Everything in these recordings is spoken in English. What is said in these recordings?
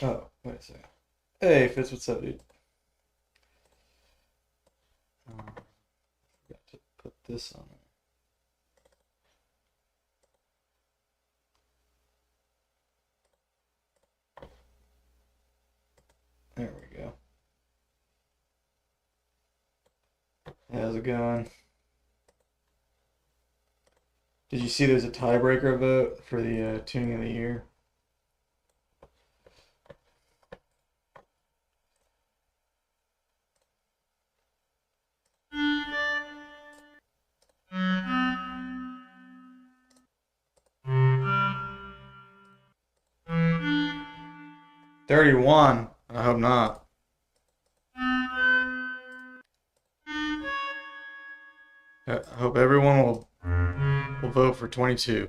Oh, wait a second. Hey, Fitz, what's up, dude? Forgot to put this on there. There we go. How's it going? Did you see there's a tiebreaker vote for the tuning of the year? 31. I hope not. I hope everyone will vote for 22.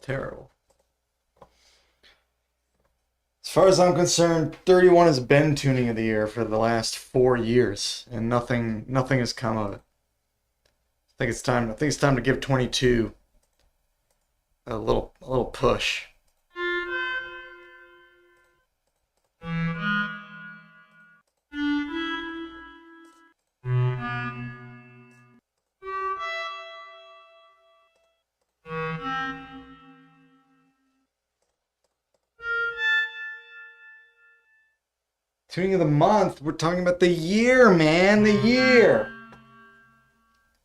Terrible. As far as I'm concerned, 31 has been tuning of the year for the last 4 years, and nothing has come of it. I think it's time to give 22 a little push. Tuning of the month, we're talking about the year, man, the year.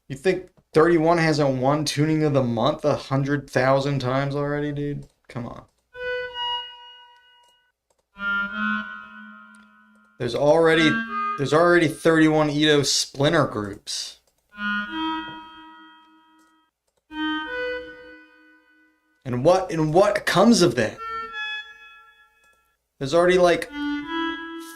You think 31 hasn't won tuning of the month 100,000 times already, dude? Come on. There's already there's already 31 Ito splinter groups. And what comes of that? There's already like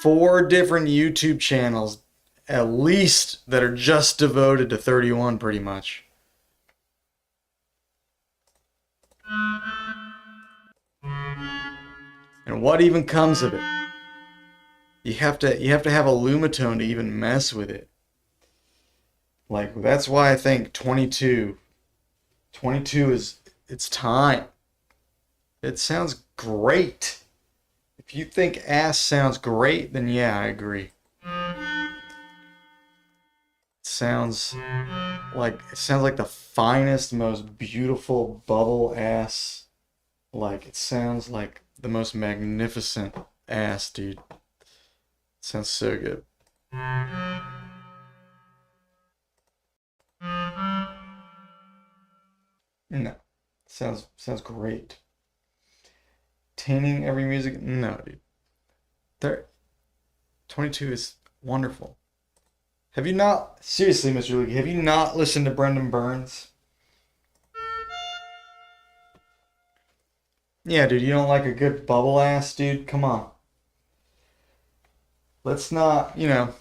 4 different YouTube channels at least that are just devoted to 31 pretty much. And what even comes of it? You have to have a Lumitone to even mess with it. Like that's why I think 22 is it's time. It sounds great. If you think ass sounds great, then yeah, I agree. It sounds like the finest, most beautiful bubble ass. Like it sounds like the most magnificent ass, dude. It sounds so good. No. Sounds great. Tainting every music? No, dude. There 22 is wonderful. Have you not seriously, Mr. Luke, have you not listened to Brendan Burns? Yeah, dude, you don't like a good bubble ass, dude? Come on. Let's not. Yeah,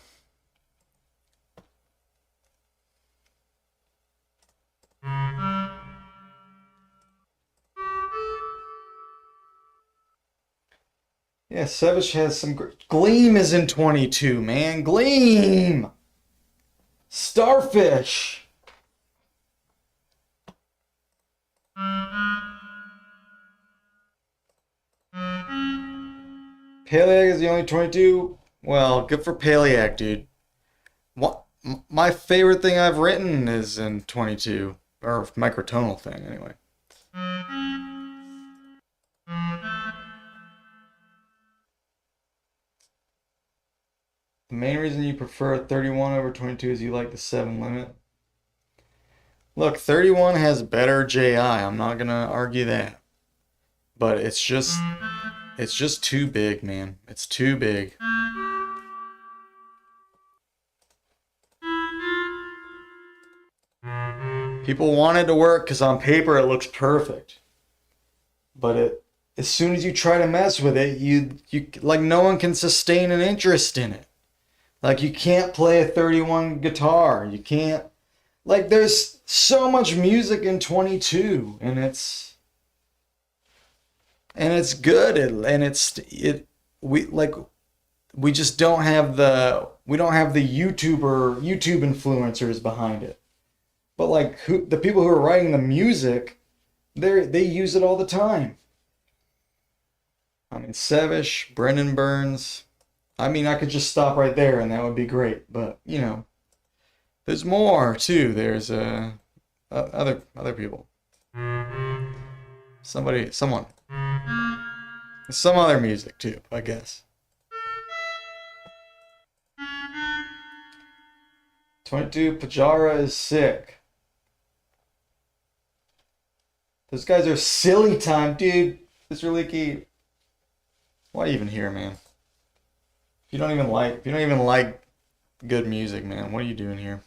Savage has some Gleam is in 22, man. Gleam! Starfish! Paleag is the only 22? Well, good for Paleag, dude. What? my favorite thing I've written is in 22, or microtonal thing anyway. The main reason you prefer 31 over 22 is you like the 7 limit. Look, 31 has better JI. I'm not gonna argue that. But it's just too big, man. It's too big. People want it to work because on paper it looks perfect. But as soon as you try to mess with it, you like no one can sustain an interest in it. Like you can't play a 31 guitar. You can't, like there's so much music in 22 and it's good we just don't have the YouTube influencers behind it. But like the people who are writing the music, they use it all the time. I mean, Sevish, Brendan Burns. I mean, I could just stop right there and that would be great. But you know, there's more too. There's other people. Someone. Some other music too, I guess. 22 Pajara is sick. Those guys are silly time, dude. Mr. Leaky. Why even here, man? If you don't even like good music, man, what are you doing here?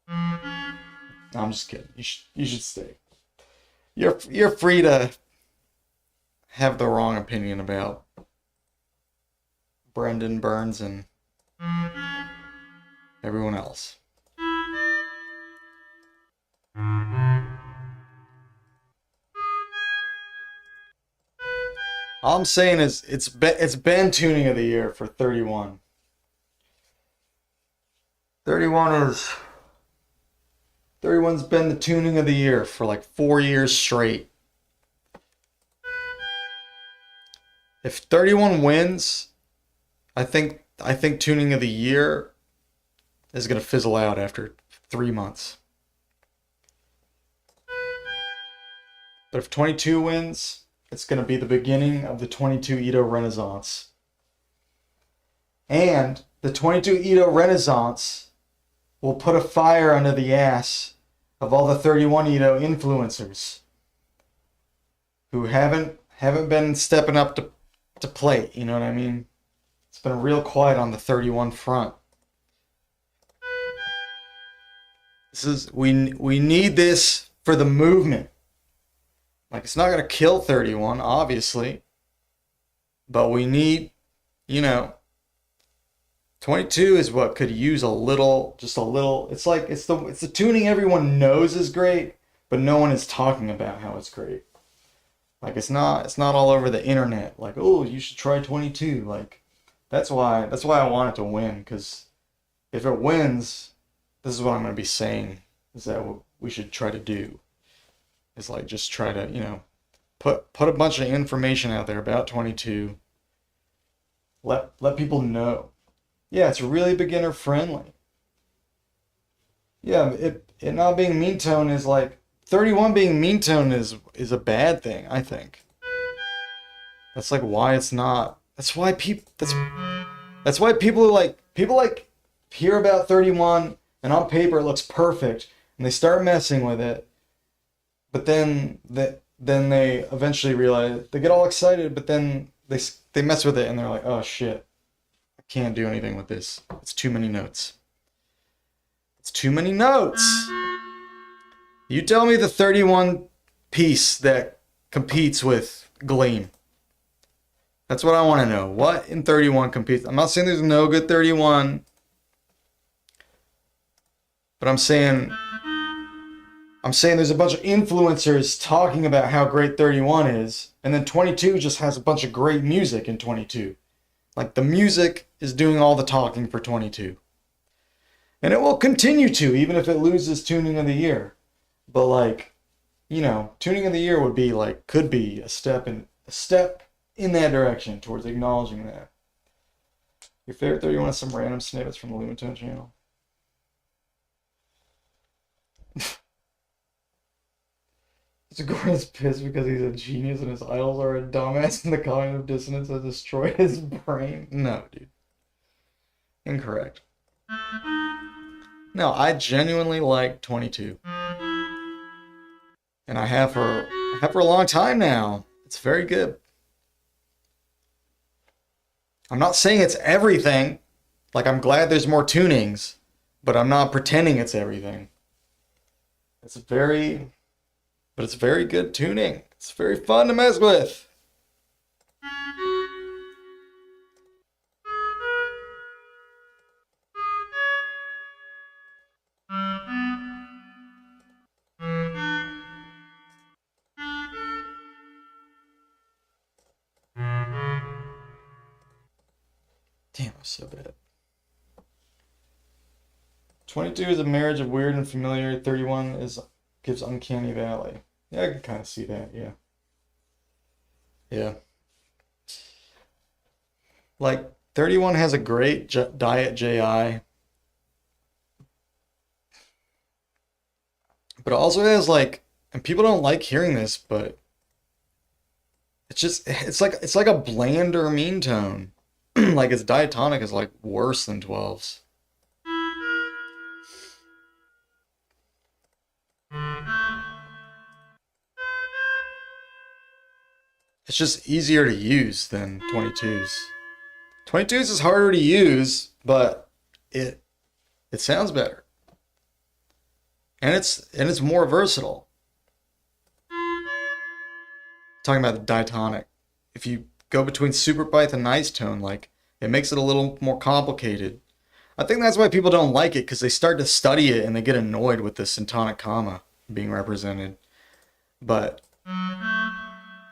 No, I'm just kidding. You should stay. You're free to have the wrong opinion about Brendan Burns and everyone else. All I'm saying is it's been tuning of the year for 31. 31's been the tuning of the year for like 4 years straight. If 31 wins, I think tuning of the year is gonna fizzle out after 3 months. But if 22 wins, it's going to be the beginning of the 22 Ito Renaissance. And the 22 Ito Renaissance will put a fire under the ass of all the 31 Ito influencers who haven't been stepping up to plate, you know what I mean? It's been real quiet on the 31 front. We need this for the movement. Like, it's not going to kill 31, obviously. But we need, 22 is what could use just a little. It's like, it's the tuning everyone knows is great, but no one is talking about how it's great. Like, it's not all over the internet. Like, oh, you should try 22. Like, that's why I want it to win. Because if it wins, this is what I'm going to be saying. Is that what we should try to do. Is like just try to, put a bunch of information out there about 22. Let people know. Yeah, it's really beginner friendly. Yeah, it not being mean tone is like 31 being mean tone is a bad thing, I think. That's like why it's not. That's why people hear about 31 and on paper it looks perfect and they start messing with it. But then they eventually realize, they get all excited, but then they mess with it and they're like, oh shit, I can't do anything with this. It's too many notes. It's too many notes. You tell me the 31 piece that competes with Gleam. That's what I want to know. What in 31 competes? I'm not saying there's no good 31, but I'm saying there's a bunch of influencers talking about how great 31 is, and then 22 just has a bunch of great music in 22. Like, the music is doing all the talking for 22. And it will continue to, even if it loses tuning of the year. But like, tuning of the year would be like, could be a step in that direction towards acknowledging that. Your favorite 31 is some random snippets from the Lumitone channel. Gordon's pissed because he's a genius and his idols are a dumbass and the cognitive dissonance has destroyed his brain. No, dude. Incorrect. No, I genuinely like 22. And I have for a long time now. It's very good. I'm not saying it's everything. Like, I'm glad there's more tunings, but I'm not pretending it's everything. It's very good tuning. It's very fun to mess with. Damn, that was so bad. 22 is a marriage of weird and familiar. 31 gives uncanny valley. Yeah, I can kind of see that. Yeah. Yeah. Like 31 has a great diet JI, but it also has like, and people don't like hearing this, but it's like a blander mean tone. Like its diatonic is like worse than 12's. It's just easier to use than 22's. 22's is harder to use, but it sounds better. And it's more versatile. Talking about the diatonic. If you go between super pith and nice tone, like it makes it a little more complicated. I think that's why people don't like it, because they start to study it and they get annoyed with the syntonic comma being represented. But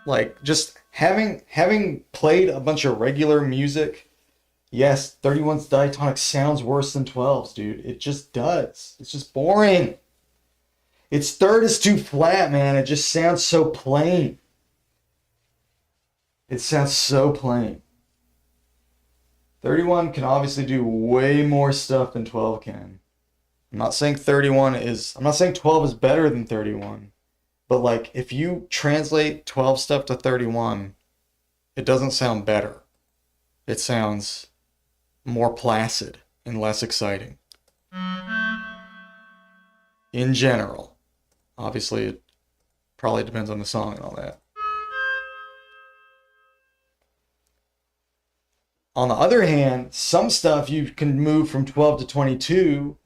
like just having played a bunch of regular music, yes, 31's diatonic sounds worse than 12's, dude. It just does. It's just boring. Its third is too flat, man. It just sounds so plain. It sounds so plain. 31 can obviously do way more stuff than 12 can. I'm not saying 12 is better than 31. But like if you translate 12 stuff to 31, it doesn't sound better. It sounds more placid and less exciting. In general. Obviously, it probably depends on the song and all that. On the other hand, some stuff you can move from 12 to 22,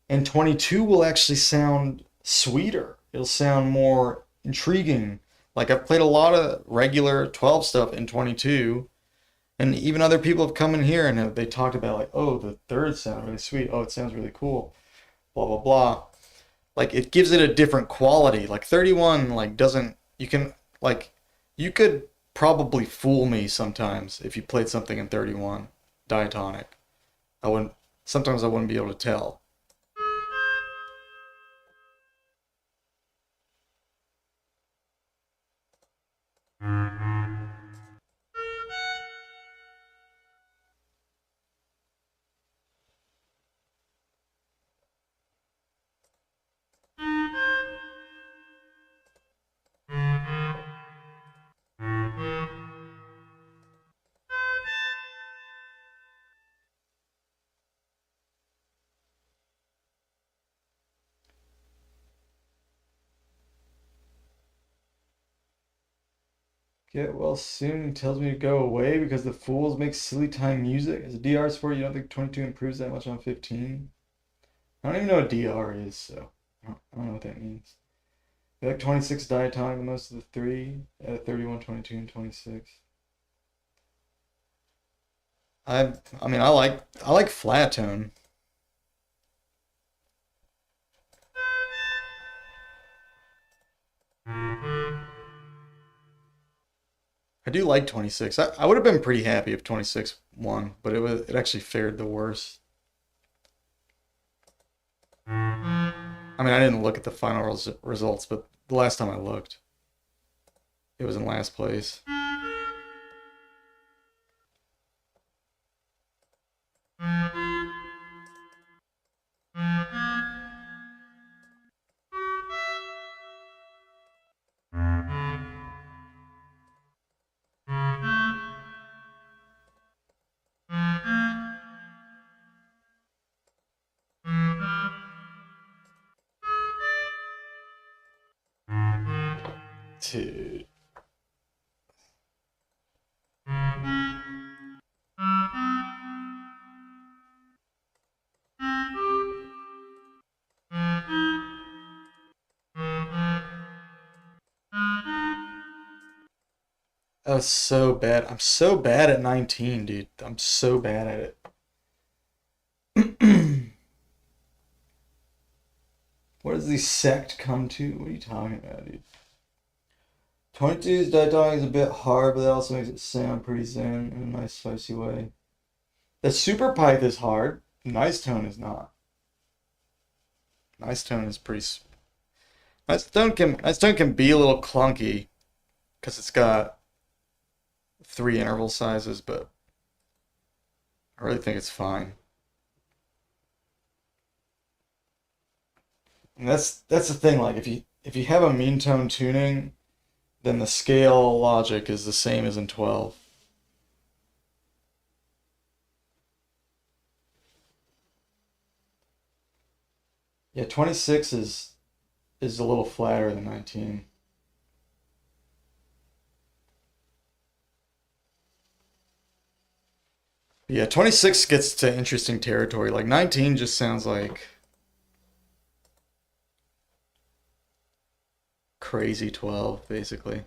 and 22 will actually sound sweeter. It'll sound more intriguing. Like I've played a lot of regular 12 stuff in 22, and even other people have come in here and they talked about like, oh, the third sound really sweet. Oh, it sounds really cool. Blah, blah, blah. Like it gives it a different quality. Like 31, like you could probably fool me sometimes if you played something in 31 diatonic. Sometimes I wouldn't be able to tell. Get well soon tells me to go away because the fools make silly time music. As a DR sport, you don't think 22 improves that much on 15? I don't even know what DR is, so I don't know what that means. I like 26 diatonic the most of the three, 31, 22, and 26. I mean I like flat tone. I do like 26. I would have been pretty happy if 26 won, but it actually fared the worst. I mean, I didn't look at the final results, but the last time I looked, it was in last place. Dude. That was so bad. I'm so bad at 19, dude. I'm so bad at it. What does the sect come to? What are you talking about, dude? 22's diatonic is a bit hard, but that also makes it sound pretty zen in a nice, spicy way. The super pipe is hard. Nice tone is not. Nice tone is pretty. Nice tone can be a little clunky because it's got 3 interval sizes, but I really think it's fine. And that's the thing. Like if you have a mean tone tuning, then the scale logic is the same as in 12. Yeah, 26 is a little flatter than 19. Yeah, 26 gets to interesting territory. Like 19 just sounds like crazy 12, basically.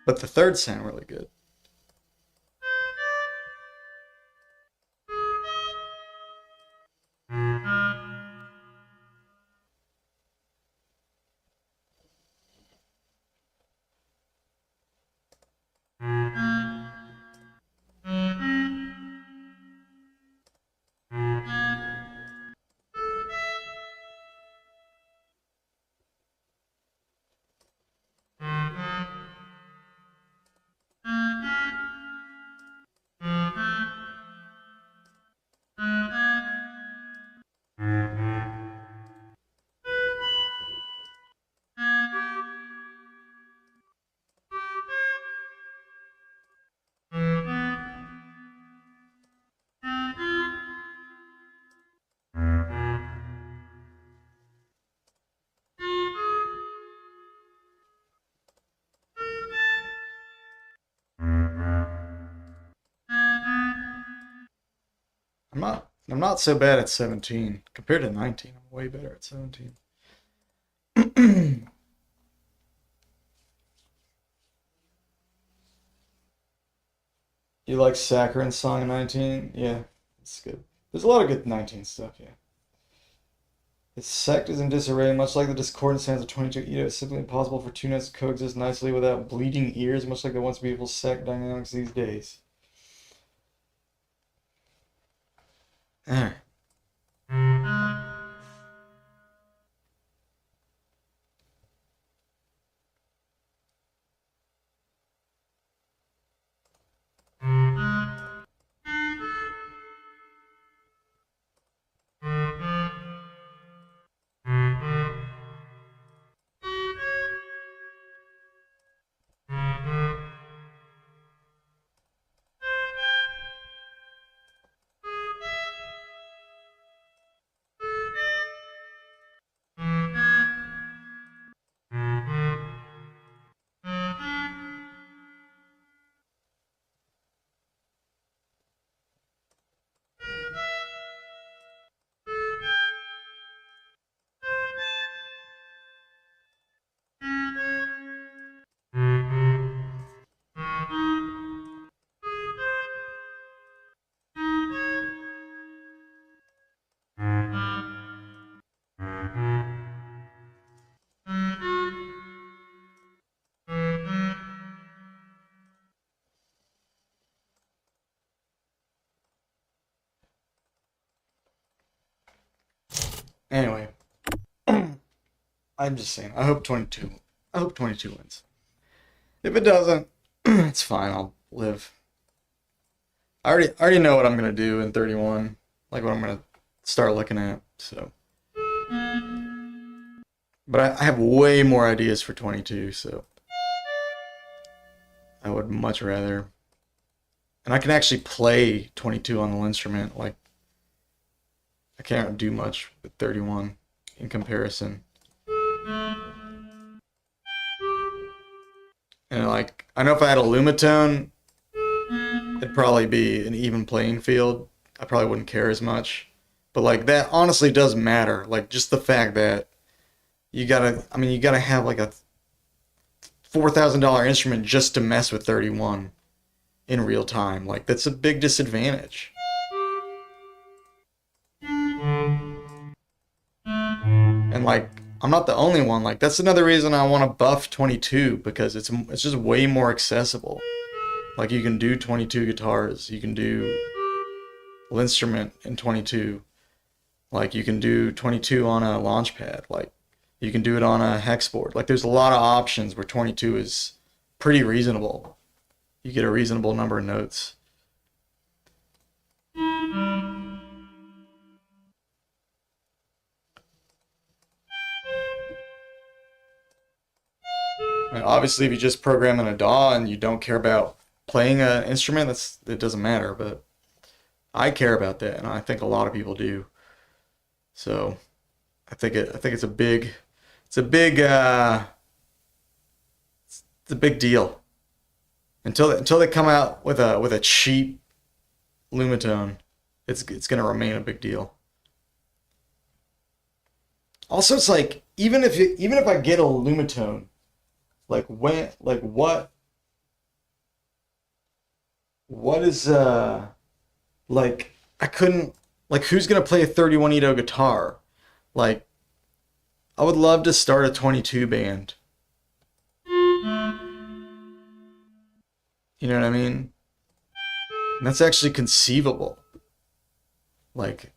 But the thirds sound really good. I'm not so bad at 17 compared to 19. I'm way better at 17. You like Saccharin's song 19? Yeah, it's good. There's a lot of good 19 stuff, yeah. Its sect is in disarray, much like the discordant sounds of 22 Ito. It's simply impossible for 2 notes to coexist nicely without bleeding ears, much like the once beautiful sect dynamics these days. Alright. Anyway, I'm just saying, I hope 22 wins. If it doesn't, it's fine, I'll live. I already know what I'm gonna do in 31, like what I'm gonna start looking at, so. But I have way more ideas for 22, so I would much rather. And I can actually play 22 on the instrument. Like, I can't do much with 31 in comparison. And like, I know if I had a Lumitone, it'd probably be an even playing field. I probably wouldn't care as much. But like that honestly does matter. Like just the fact that you gotta have like a $4,000 instrument just to mess with 31 in real time. Like that's a big disadvantage. And like I'm not the only one. Like that's another reason I want to buff 22 because it's just way more accessible. Like you can do 22 guitars, you can do instrument in 22. Like you can do 22 on a launch pad. Like you can do it on a hex board. Like there's a lot of options where 22 is pretty reasonable. You get a reasonable number of notes. And obviously, if you just program in a DAW and you don't care about playing an instrument, it doesn't matter. But I care about that, and I think a lot of people do. So I think it's a big it's a big deal. Until they come out with a cheap Lumitone, it's gonna remain a big deal. Also, it's like even if I get a Lumitone, like what is like I couldn't like who's gonna play a 31 Edo guitar? Like I would love to start a 22 band. You know what I mean? And that's actually conceivable. Like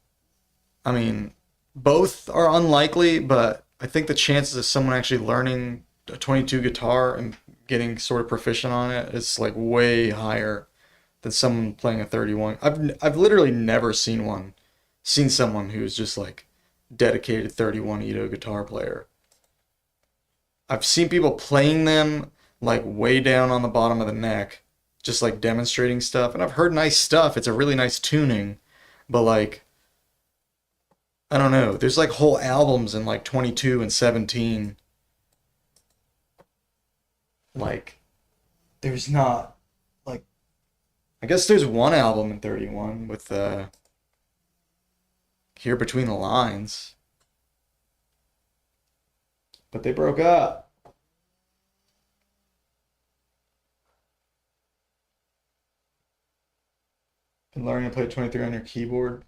I mean, both are unlikely, but I think the chances of someone actually learning a 22 guitar and getting sort of proficient on it is like way higher than someone playing a 31. I've literally never seen someone who's just like dedicated 31 Edo guitar player. I've seen people playing them like way down on the bottom of the neck, just like demonstrating stuff, and I've heard nice stuff. It's a really nice tuning, but like I don't know. There's like whole albums in like 22 and 17. Like there's not like I guess there's one album in 31 with Here Between the Lines, but they broke up. Been learning to play 23 on your keyboard.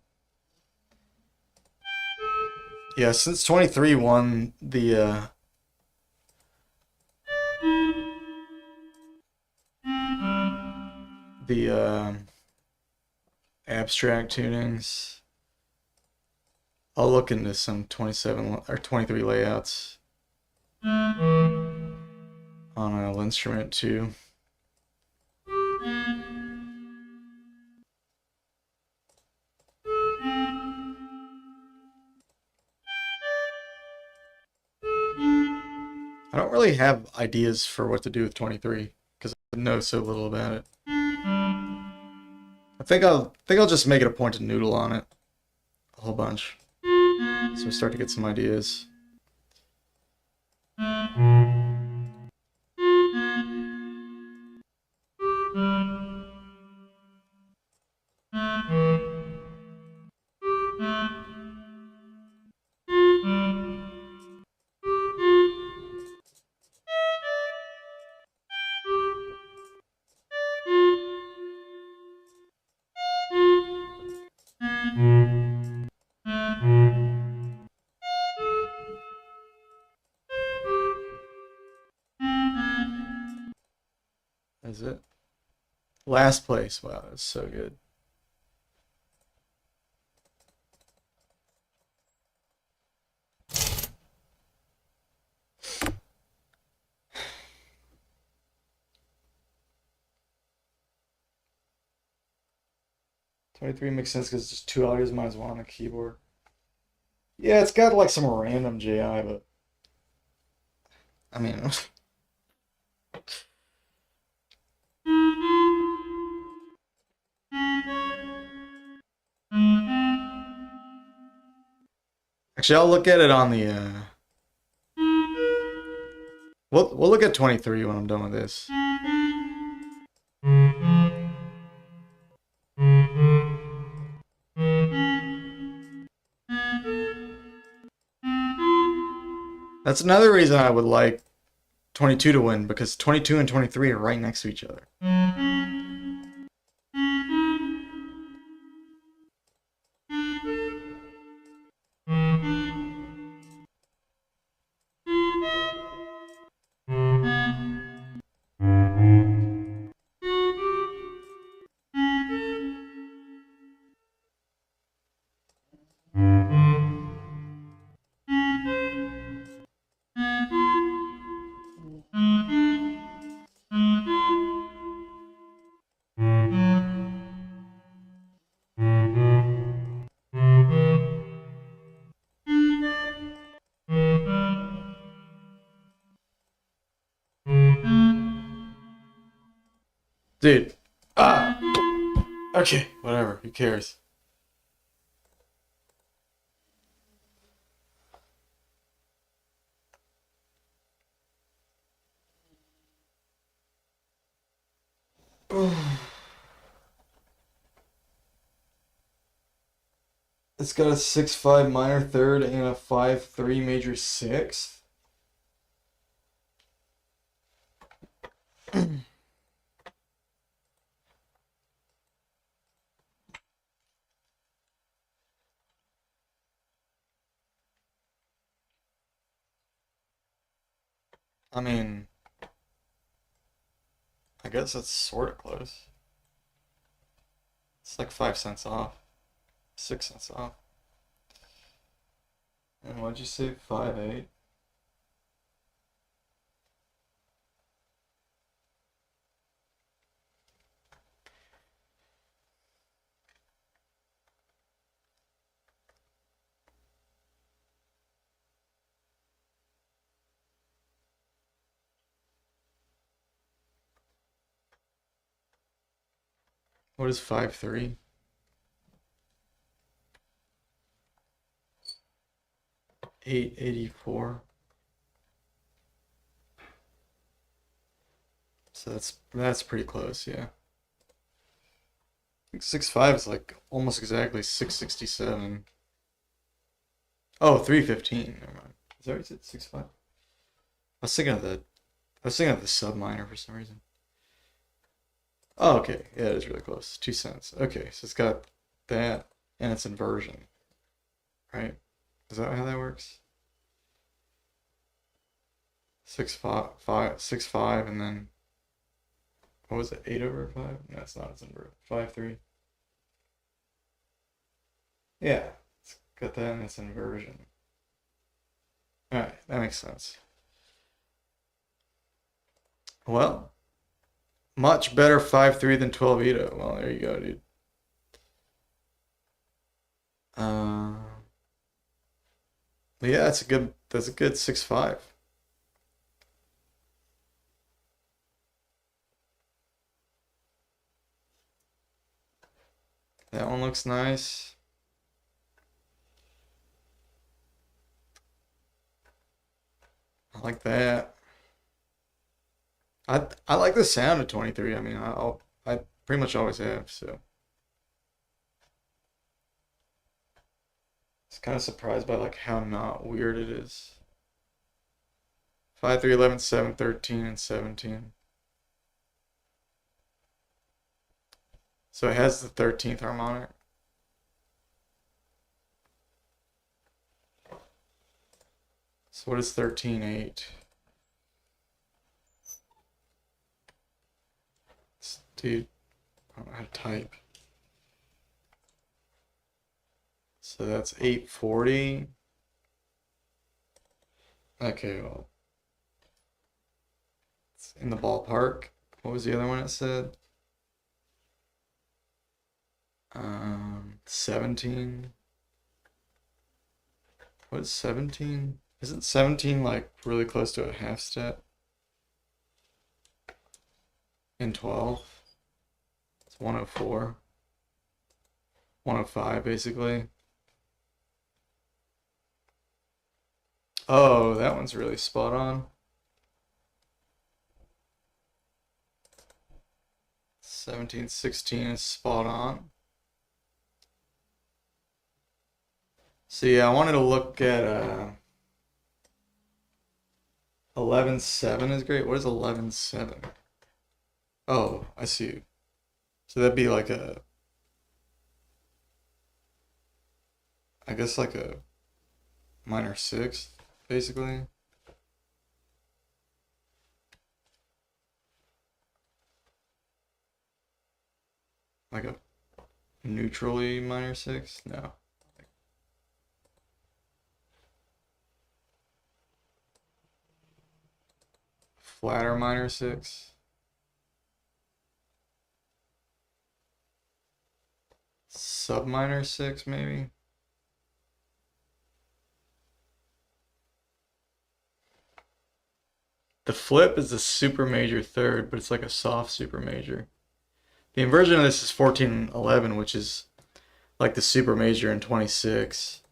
Yeah, since 23 won the abstract tunings. I'll look into some 27 or 23 layouts on a linnstrument too. I don't really have ideas for what to do with 23 because I know so little about it. I think I'll just make it a point to noodle on it a whole bunch. So we start to get some ideas. Is it? Last place. Wow, that's so good. 23 makes sense because it's just two audios minus one on the keyboard. Yeah, it's got like some random JI, but I mean, Actually, I'll look at it on the we'll look at 23 when I'm done with this. That's another reason I would like 22 to win, because 22 and 23 are right next to each other. Dude. Ah. Okay, whatever. Who cares? It's got a 6-5 minor third and a 5-3 major sixth. I mean, I guess that's sort of close. It's like 5 cents off. 6 cents off. And what'd you say? 5-8? What is 5-3? 884. So that's pretty close, yeah. I think 6-5 is like almost exactly 667. Oh, 315. Never mind. Is that what you said? 6-5? I was thinking of the sub minor for some reason. Oh, okay. Yeah, it is really close. 2 cents. Okay, so it's got that and its inversion. Right? Is that how that works? 6-5, and then what was it? 8/5? No, it's not. It's inverted. 5-3. Yeah, it's got that and its inversion. All right, that makes sense. Well, much better 5-3 than 12-8. Well, there you go, dude. But yeah, that's a good 6-5. That one looks nice. I like that. I like the sound of 23. I mean, I pretty much always have, so. It's kind of surprised by like how not weird it is. 5-3, 11, 7, 13, and 17. So it has the 13th harmonic. So what is 13-8? Dude, I don't know how to type. So that's 840. Okay, well, it's in the ballpark. What was the other one it said? 17. What is 17? Isn't 17 like really close to a half step? In 12? It's 104. 105 basically. Oh, that one's really spot on. 1716 is spot on. So yeah, I wanted to look at 11.7 is great. What is 11.7? Oh, I see. So that'd be like I guess like a minor sixth, basically. Like a neutrally minor sixth? No. Flatter minor sixth. Sub minor sixth, maybe. The flip is a super major third, but it's like a soft super major. The inversion of this is 1411, which is like the super major in 26,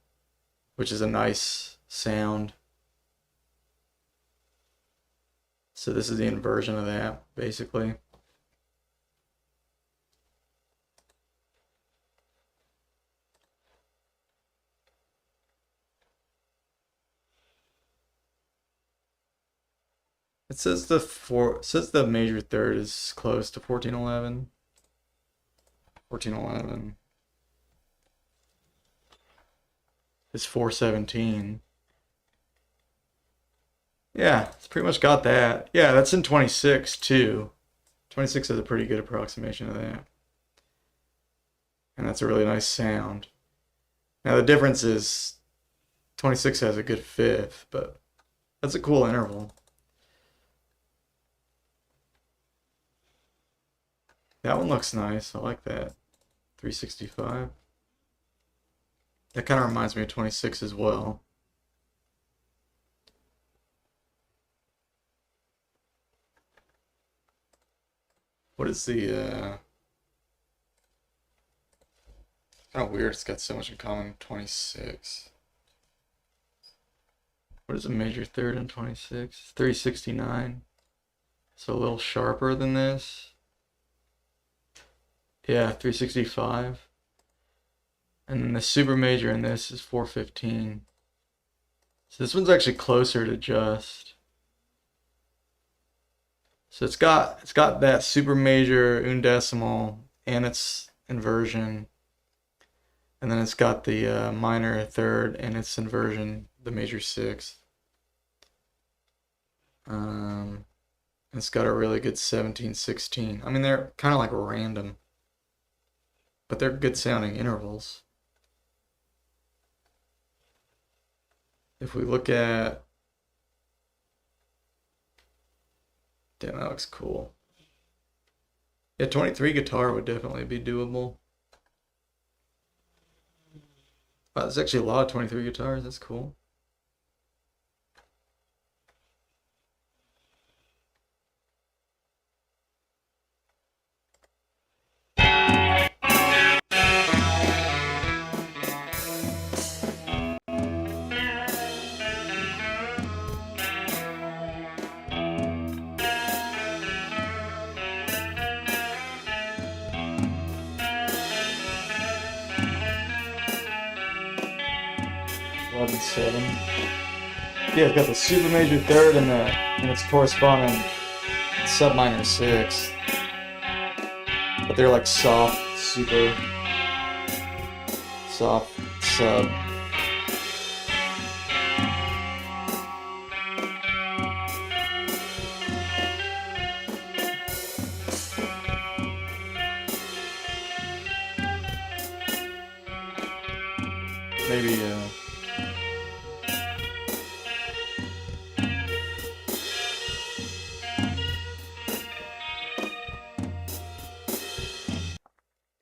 which is a nice sound. So this is the inversion of that, basically. It says the major third is close to 1411. 1411 is 417. Yeah, it's pretty much got that. Yeah, that's in 26 too. 26 is a pretty good approximation of that. And that's a really nice sound. Now the difference is 26 has a good fifth, but that's a cool interval. That one looks nice. I like that. 365. That kind of reminds me of 26 as well. What is the kind of weird it's got so much in common with 26. What is a major third in 26? 369. So a little sharper than this. Yeah, 365. And then the super major in this is 415. So this one's actually closer to just. So it's got that super major undecimal and its inversion. And then it's got the minor third and its inversion, the major sixth. It's got a really good 1716. I mean, they're kind of like random, but they're good sounding intervals. If we look at, damn, that looks cool. Yeah, 23 guitar would definitely be doable. Wow, there's actually a lot of 23 guitars. That's cool. Seven. Yeah, it's got the super major third and its corresponding sub minor sixth. But they're like soft, super soft sub. Maybe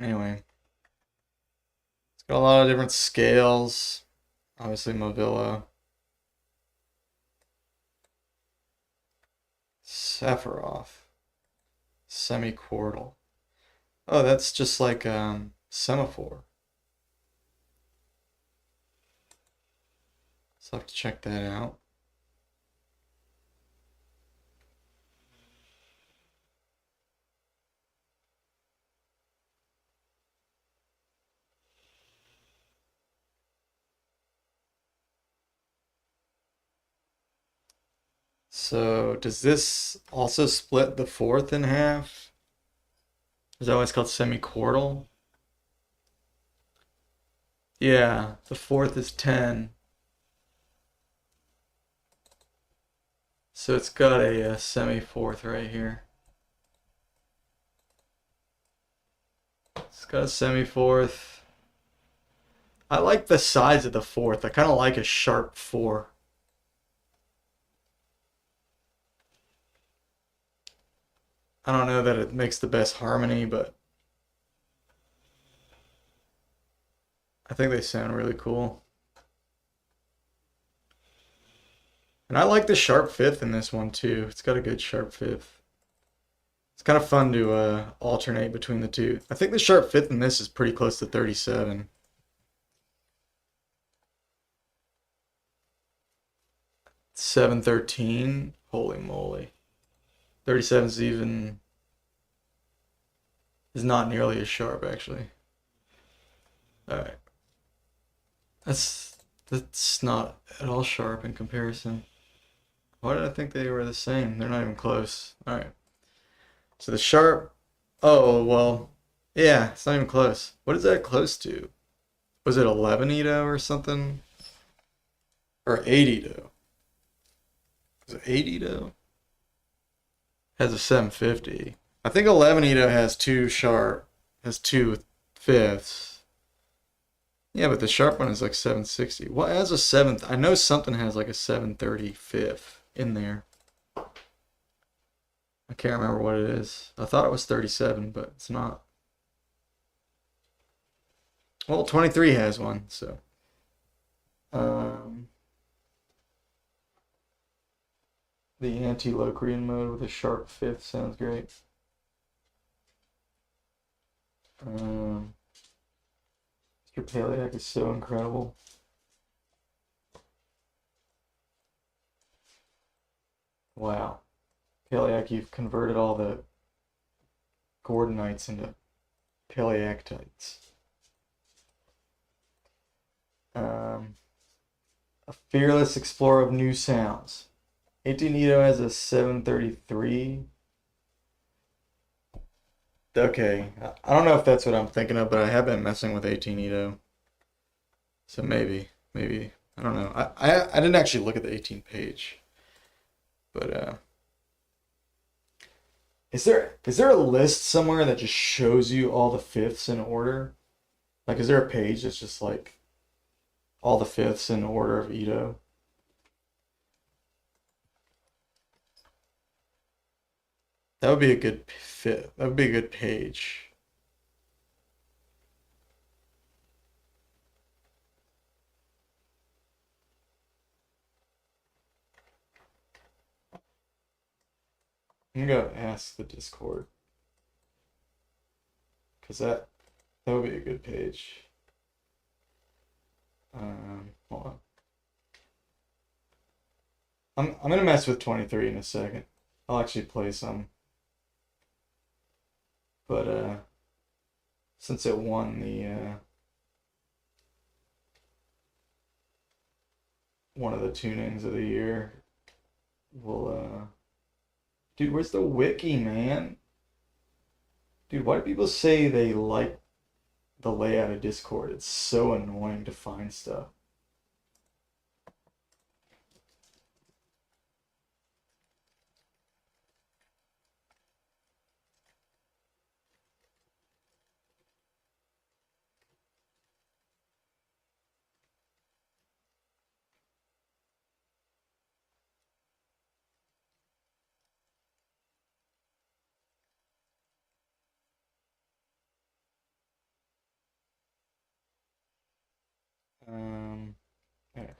anyway, it's got a lot of different scales. Obviously, Movilla, Sephiroth, semi-quartal. Oh, that's just like semaphore. So I have to check that out. So does this also split the fourth in half? Is that why it's called semiquartal? Yeah, the fourth is 10. So it's got a semi-fourth right here. It's got a semi-fourth. I like the size of the fourth. I kind of like a sharp 4. I don't know that it makes the best harmony, but I think they sound really cool. And I like the sharp fifth in this one too. It's got a good sharp fifth. It's kind of fun to alternate between the two. I think the sharp fifth in this is pretty close to 37. 713. Holy moly. 37 is not nearly as sharp actually. Alright. That's not at all sharp in comparison. Why did I think they were the same? They're not even close. Alright. So the sharp, oh well, yeah, it's not even close. What is that close to? Was it 11 Ito or something? Or 8 Ito? Is it 8 Ito? Has a 750. I think 11 Ito has two sharp, has two fifths. Yeah, but the sharp one is like 760. What has a seventh? I know something has like a 735th in there. I can't remember what it is. I thought it was 37, but it's not. Well, 23 has one, so. The anti-Locrian mode with a sharp fifth sounds great. Mr. Paleac is so incredible. Wow. Paleac, you've converted all the Gordonites into Paleactites. A fearless explorer of new sounds. 18 Ito has a 733. Okay, I don't know if that's what I'm thinking of, but I have been messing with 18 Ito. So maybe, I don't know. I didn't actually look at the 18 page. But is there a list somewhere that just shows you all the fifths in order? Like, is there a page that's just like all the fifths in order of Ito? That would be a good fit. That would be a good page. I'm gonna go ask the Discord. Cause that would be a good page. Hold on. I'm gonna mess with 23 in a second. I'll actually play some. But since it won the one of the tunings of the year, we'll dude, where's the wiki, man? Dude, why do people say they like the layout of Discord? It's so annoying to find stuff. Okay.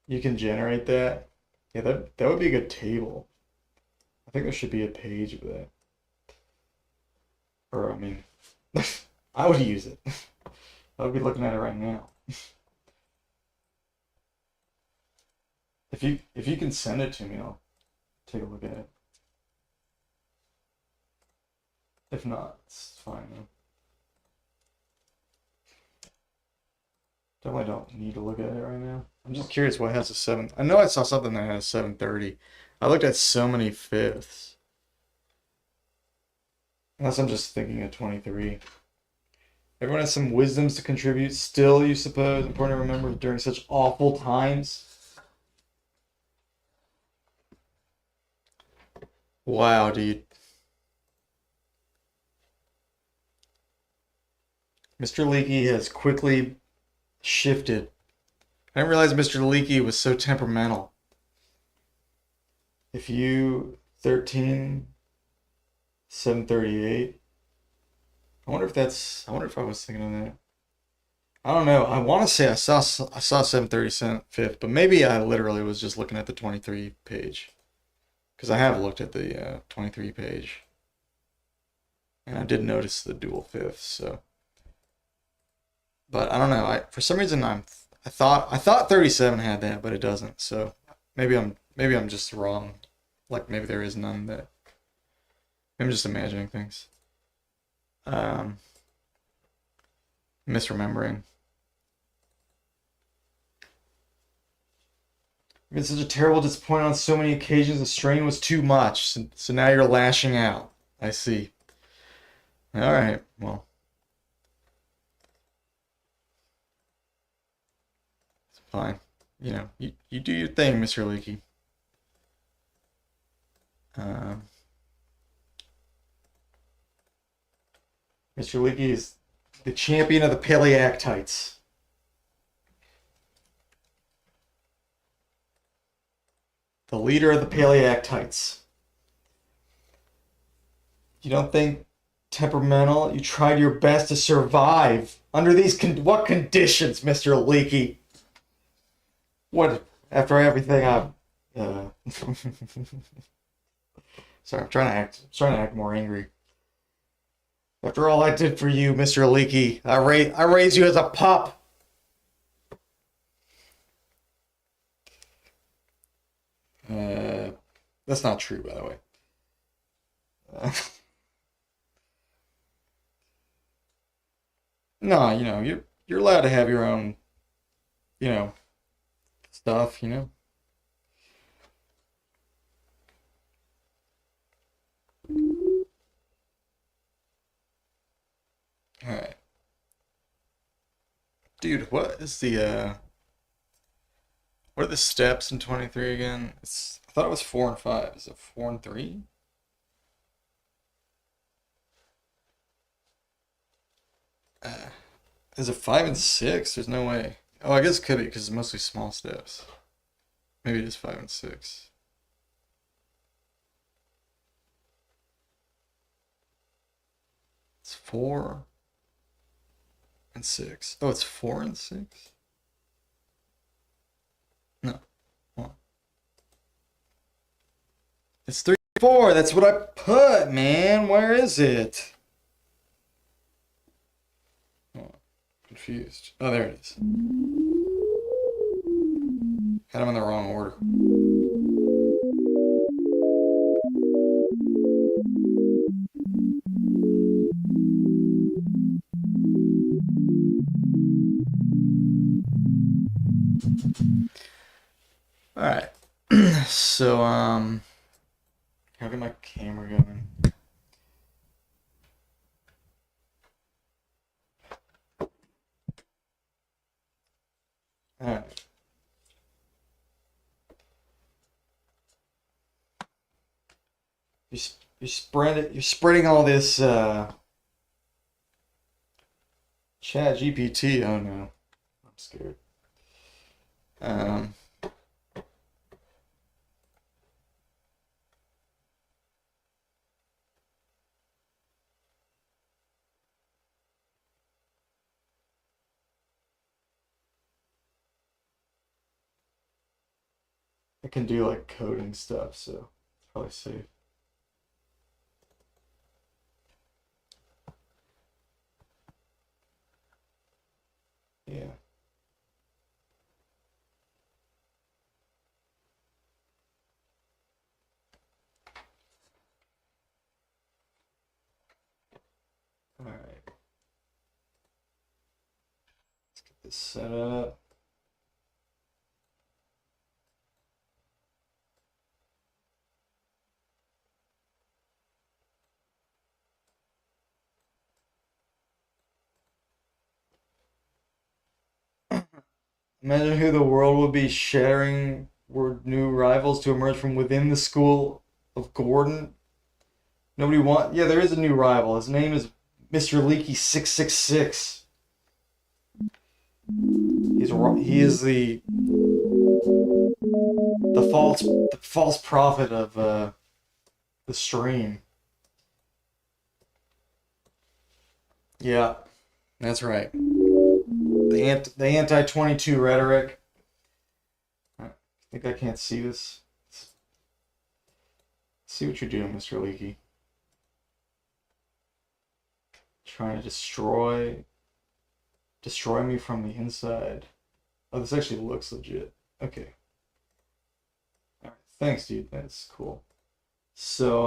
You can generate that. Yeah, that would be a good table. I think there should be a page of that. Or I mean, I would use it. I would be looking at it right now. If you can send it to me, I'll take a look at it. If not, it's fine though. Definitely don't need to look at it right now. I'm just curious what has a 7. I know I saw something that has 730. I looked at so many fifths. Unless I'm just thinking of 23. Everyone has some wisdoms to contribute. Still, you suppose, important to remember during such awful times. Wow, dude. Mr. Leaky has quickly shifted. I didn't realize Mr. Leaky was so temperamental. If you 13, 738. I wonder if I was thinking of that. I don't know. I want to say I saw 730 fifth, but maybe I literally was just looking at the 23 page. Because I have looked at the 23 page. And I did notice the dual fifths, so. But I don't know. For some reason I thought 37 had that, but it doesn't. So maybe I'm just wrong. Like maybe there is none that. I'm just imagining things. Misremembering. You've been such a terrible disappointment on so many occasions. The strain was too much. So now you're lashing out. I see. All right. Well. It's fine. You know, you do your thing, Mr. Leakey. Mr. Leakey is the champion of the Paleactites. The leader of the Paleactites. You don't think temperamental? You tried your best to survive under these what conditions, Mr. Leakey? What after everything I've sorry, I'm trying to act more angry. After all I did for you, Mr. Leakey, I raised you as a pup. That's not true, by the way. No, you know, you're allowed to have your own, you know, stuff, you know. All right. Dude, what is the what are the steps in 23 again? I thought it was 4 and 5. Is it 4 and 3? Is it 5 and 6? There's no way. Oh, I guess it could be because it's mostly small steps. Maybe it is 5 and 6. It's 4 and 6. Oh, it's 4 and 6? No. What? It's 3 and 4. That's what I put, man. Where is it? Oh, confused. Oh, there it is. Had them in the wrong order. All right. So, how get my camera going? All right. You're spreading all this Chat GPT. Oh no, I'm scared. Um, I can do like coding stuff, so it's probably safe. Yeah. All right. Let's get this set up. Imagine who the world would be shattering were new rivals to emerge from within the school of Gordon. Nobody want. Yeah, there is a new rival. His name is Mr. Leaky 666. He is the false prophet of the stream. Yeah, that's right. The anti 22 rhetoric. I think I can't see this. Let's see what you're doing, Mr. Leaky. Trying to destroy me from the inside. Oh, this actually looks legit. Okay. All right. Thanks, dude. That's cool. So,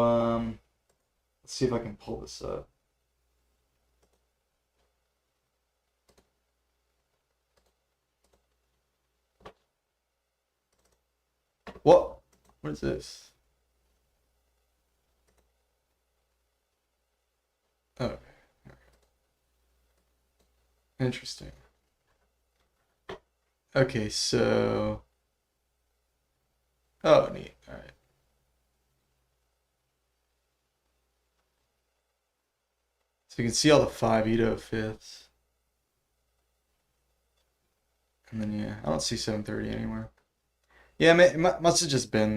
let's see if I can pull this up. What? What is this? Oh, interesting. Okay, so. Oh, neat. All right. So you can see all the 5 Ito fifths. And then, yeah, I don't see 730 anywhere. Yeah, it must have just been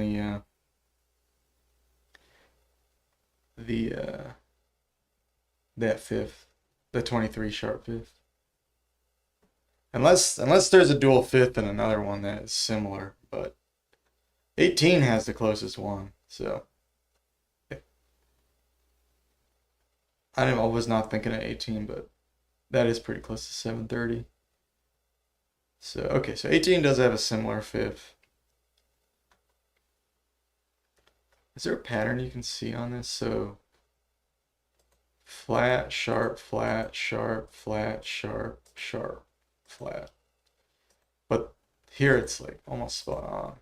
that fifth, the 23 sharp fifth. Unless there's a dual fifth and another one that is similar, but 18 has the closest one, so I was not thinking of 18, but that is pretty close to 730. So okay, so 18 does have a similar fifth. Is there a pattern you can see on this? So flat, sharp, flat, sharp, flat, sharp, sharp, flat. But here it's like almost spot on.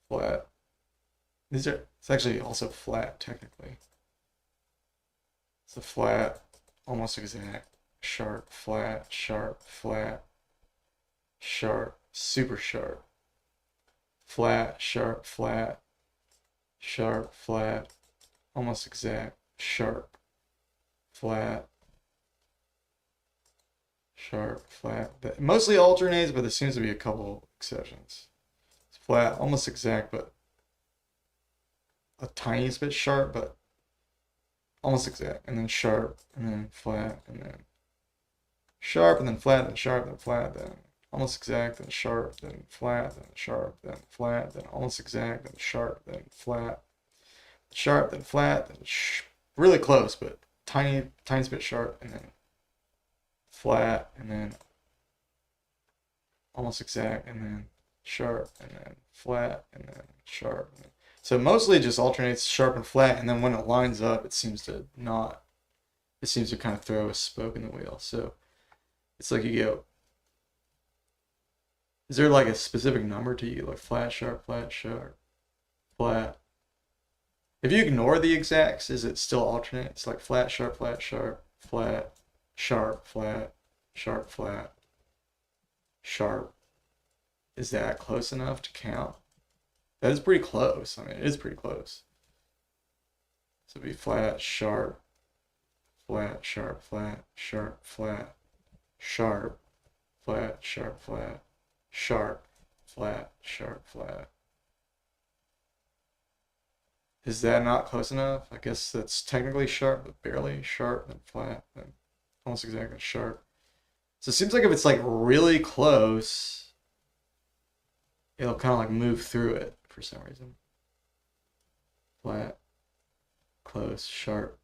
Flat. It's actually also flat technically. It's a flat, almost exact, sharp, flat, sharp, flat, sharp, super sharp, flat, sharp, flat, sharp, flat, almost exact, sharp, flat, sharp, flat. That mostly alternates, but there seems to be a couple exceptions. It's flat, almost exact, but a tiniest bit sharp, but almost exact. And then sharp, and then flat, and then sharp, and then flat, and sharp, then flat, then almost exact, then sharp, then flat, then sharp, then flat, then almost exact, then sharp, then flat, sharp, then flat, then really close, but tiny bit sharp, and then flat, and then almost exact, and then sharp, and then flat, and then sharp. And then... So mostly just alternates sharp and flat, and then when it lines up, it seems to not. It seems to kind of throw a spoke in the wheel. So it's like you go. Is there like a specific number to you, like flat, sharp, flat, flat? If you ignore the exacts, is it still alternate? It's like flat, sharp, flat, sharp, flat, sharp, flat, sharp, flat, sharp. Is that close enough to count? That is pretty close. I mean, it is pretty close. So it'd be flat, sharp, flat, sharp, flat, sharp, flat, sharp, flat, sharp, flat, sharp, flat, sharp, flat. Is that not close enough? I guess that's technically sharp, but barely sharp, then flat, then almost exactly sharp. So it seems like if it's like really close, it'll kind of like move through it for some reason. Flat, close, sharp,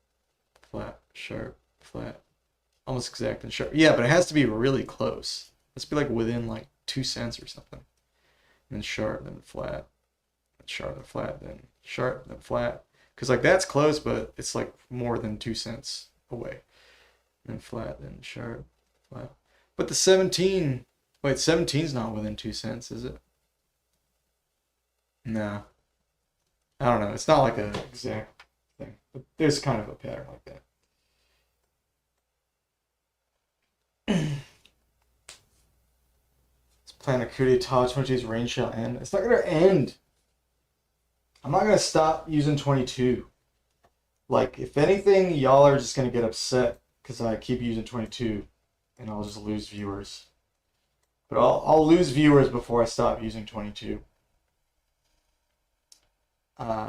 flat, sharp, flat, almost exact and sharp. Yeah, but it has to be really close. Let's be like within like 2 cents or something. And then sharp, then flat, then sharp, then flat, then sharp, then flat. Because like that's close, but it's like more than 2 cents away. Then flat, then sharp, flat. But the 17, wait, 17's not within 2 cents, is it? No. I don't know. It's not like an exact thing. But there's kind of a pattern like that. Let's plan a coup d'etat. 22's range shall end. It's not going to end. I'm not going to stop using 22. Like, if anything, y'all are just going to get upset because I keep using 22 and I'll just lose viewers. But I'll lose viewers before I stop using 22.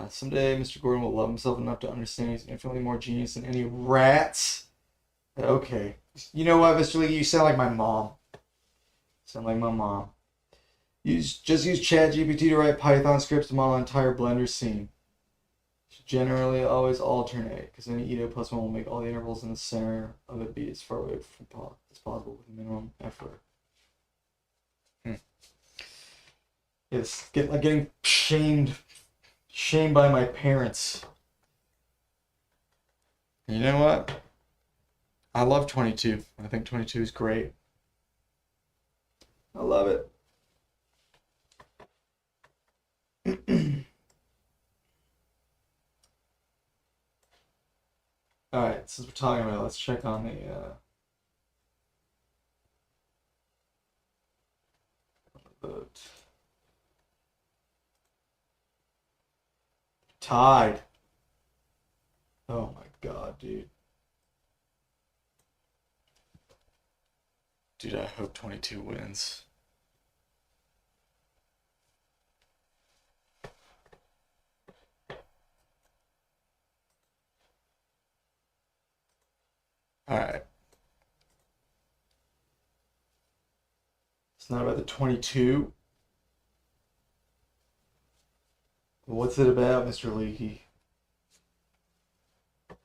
Someday Mr. Gordon will love himself enough to understand he's infinitely more genius than any rats. Okay. You know what, Mr. Lee? You sound like my mom. Sound like my mom. Just use ChatGPT to write Python scripts to model an entire Blender scene. Should generally always alternate, because any Edo plus 1 will make all the intervals in the center of it be as far away from as possible with minimum effort. It's like getting shamed by my parents. And you know what? I love 22. I think 22 is great. I love it. Alright, since we're talking about it, let's check on the vote. Tied. Oh my god, dude. Dude, I hope 22 wins. Alright. It's not about the 22. What's it about, Mr. Leakey?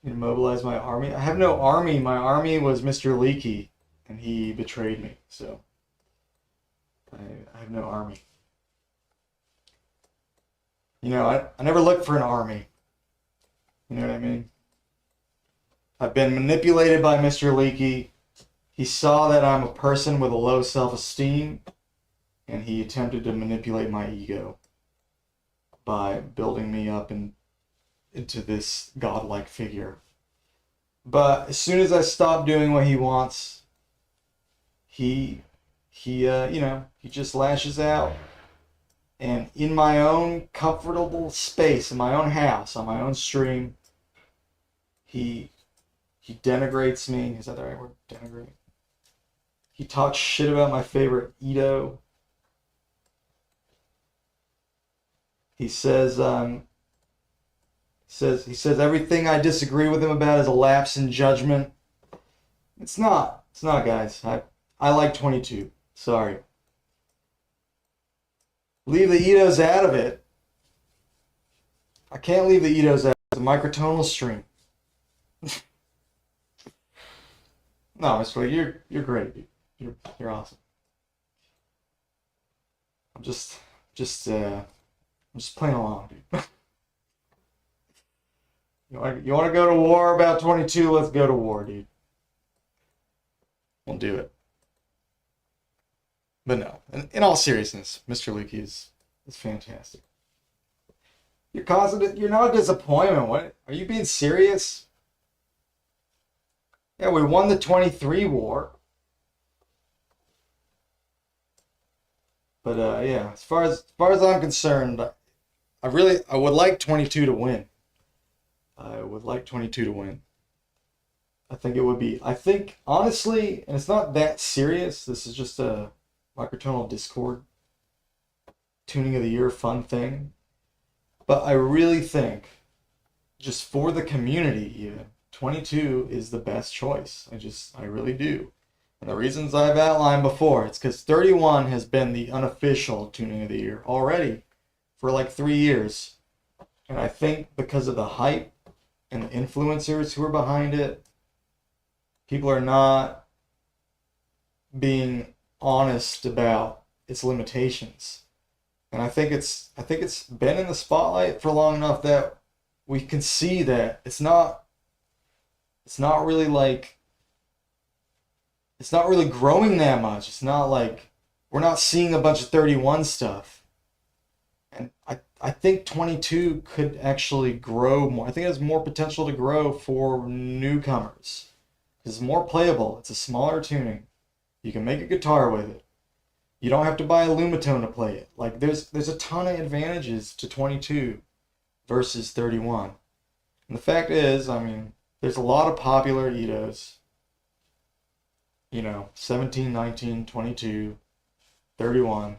You mobilize my army? I have no army. My army was Mr. Leakey, and he betrayed me, so I have no army. You know, I never looked for an army. You know what I mean? I've been manipulated by Mr. Leakey. He saw that I'm a person with a low self-esteem, and he attempted to manipulate my ego by building me up into this godlike figure. But as soon as I stop doing what he wants, he just lashes out. And in my own comfortable space, in my own house, on my own stream, he denigrates me. Is that the right word? Denigrate. He talks shit about my favorite Edo. He says everything I disagree with him about is a lapse in judgment. It's not. It's not, guys. I like 22. Sorry. Leave the Edos out of it. I can't leave the Edos out. It's a microtonal stream. No, Mr. Lee, you're great, dude. You're awesome. I'm just playing along, dude. You want to go to war about 22? Let's go to war, dude. We'll do it. But no, in all seriousness, Mr. Leakey is fantastic. You're not a disappointment. What? Are you being serious? Yeah, we won the 23 war. But yeah, as far as I'm concerned, I would like 22 to win. I would like 22 to win. I think honestly, and it's not that serious. This is just a microtonal Discord tuning of the year fun thing. But I really think, just for the community even, 22 is the best choice. I really do. And the reasons I've outlined before, it's because 31 has been the unofficial tuning of the year already for like 3 years. And I think because of the hype and the influencers who are behind it, people are not being honest about its limitations. And I think it's been in the spotlight for long enough that we can see that it's not really like it's not really growing that much. It's not like we're not seeing a bunch of 31 stuff. And I think 22 could actually grow more. I think it has more potential to grow for newcomers. It's more playable. It's a smaller tuning. You can make a guitar with it. You don't have to buy a Lumitone to play it. Like there's a ton of advantages to 22 versus 31. And the fact is, I mean, there's a lot of popular Itos. 17, 19, 22, 31.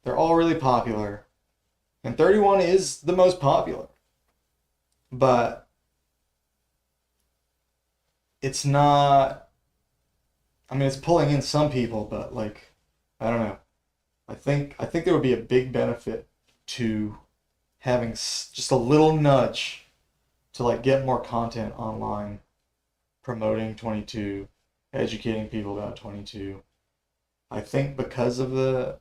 They're all really popular. And 31 is the most popular. But it's not, I mean, it's pulling in some people, but like, I don't know. I think there would be a big benefit to having just a little nudge to like get more content online, promoting 22, educating people about 22. I think because of the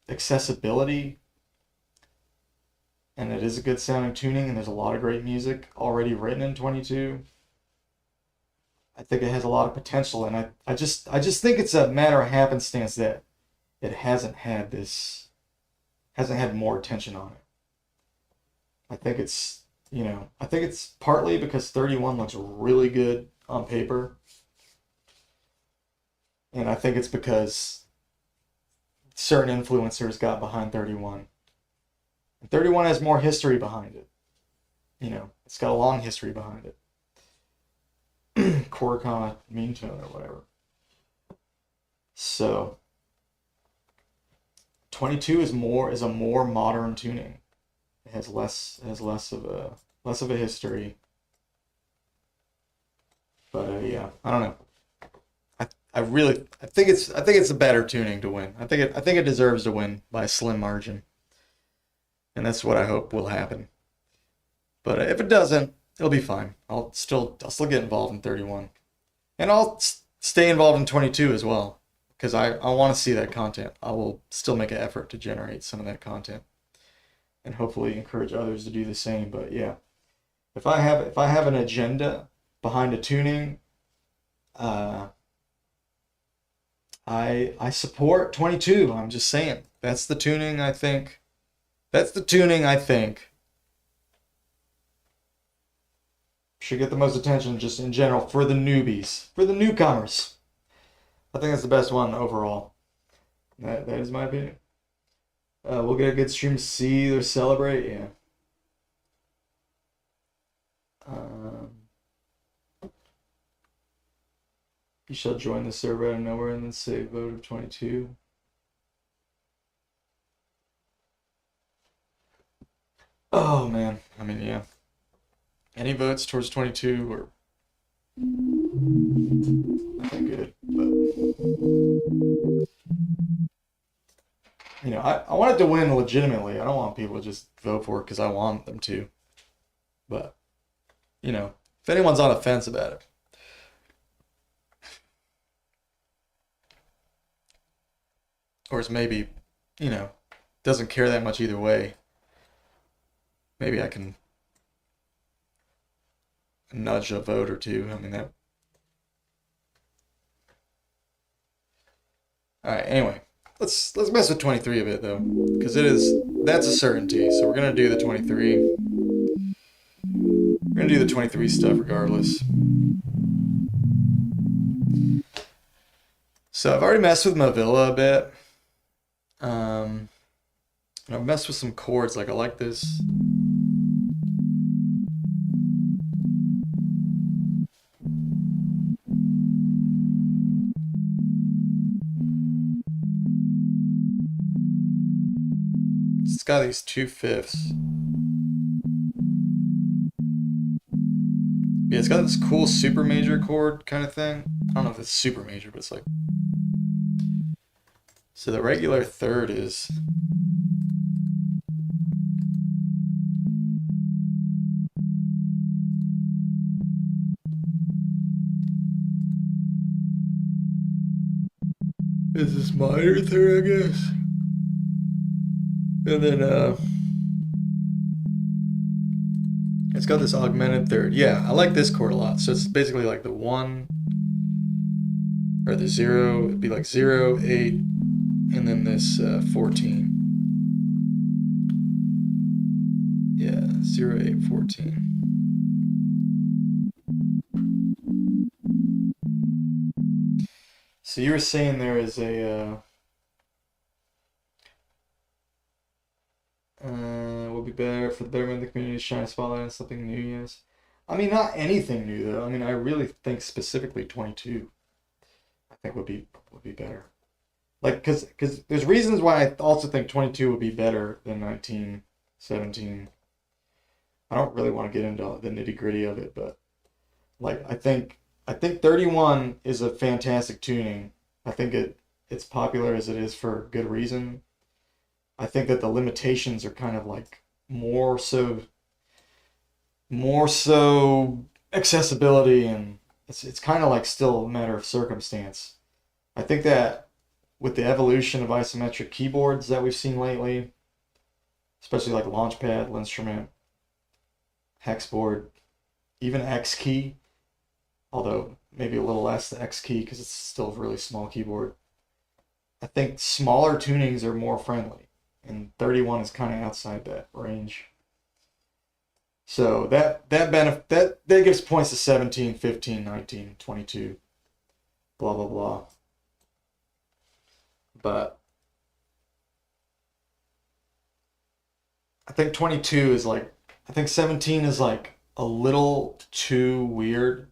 accessibility, and it is a good sounding tuning, and there's a lot of great music already written in 22. I think it has a lot of potential, and I just think it's a matter of happenstance that it hasn't had more attention on it. I think it's partly because 31 looks really good on paper, and I think it's because certain influencers got behind 31. And 31 has more history behind it. It's got a long history behind it. Chord kind of mean tone or whatever. So 22 is a more modern tuning. It has less of a history. But yeah, I don't know. I think it's a better tuning to win. I think it deserves to win by a slim margin. And that's what I hope will happen. But if it doesn't, it'll be fine. I'll still get involved in 31. And I'll stay involved in 22 as well, because I want to see that content. I will still make an effort to generate some of that content and hopefully encourage others to do the same. But yeah, if I have an agenda behind a tuning, I support 22. I'm just saying. That's the tuning I think should get the most attention just in general for the newbies, for the newcomers. I think that's the best one overall. That is my opinion. We'll get a good stream to see or celebrate, yeah. You shall join the server out of nowhere and then say vote of 22. Oh man, I mean, yeah. Any votes towards 22 are nothing good, but I want it to win legitimately. I don't want people to just vote for it because I want them to. But if anyone's on the fence about it, or is maybe doesn't care that much either way, maybe I can nudge a vote or two. I mean that. All right. Anyway, let's mess with 23 a bit though, because that's a certainty. So we're gonna do the 23. We're gonna do the 23 stuff regardless. So I've already messed with Mavilla a bit. And I've messed with some chords. Like I like this. It's got these 2/5. Yeah, it's got this cool super major chord kind of thing. I don't know if it's super major, but it's like. So the regular third is. Is this minor third, I guess? And then it's got this augmented third. Yeah, I like this chord a lot. So it's basically like the 1, or the 0, it'd be like 0, 8, and then this 14. Yeah, 0, 8, 14. So you were saying there is a will be better for the betterment of the community, shine a spotlight on something new, yes. I mean, not anything new though. I mean, I really think specifically 22. I think would be better. Like, because there's reasons why I also think 22 would be better than 19, 17. I don't really want to get into the nitty gritty of it, but like I think 31 is a fantastic tuning. I think it's popular as it is for good reason. I think that the limitations are kind of like more so more so accessibility, and it's kind of like still a matter of circumstance. I think that with the evolution of isometric keyboards that we've seen lately, especially like Launchpad, linnstrument, Hexboard, even X key, although maybe a little less the X key because it's still a really small keyboard. I think smaller tunings are more friendly, and 31 is kind of outside that range. So that gives points to 17, 15, 19, 22, blah blah blah. But I think 22 is like I think 17 is like a little too weird.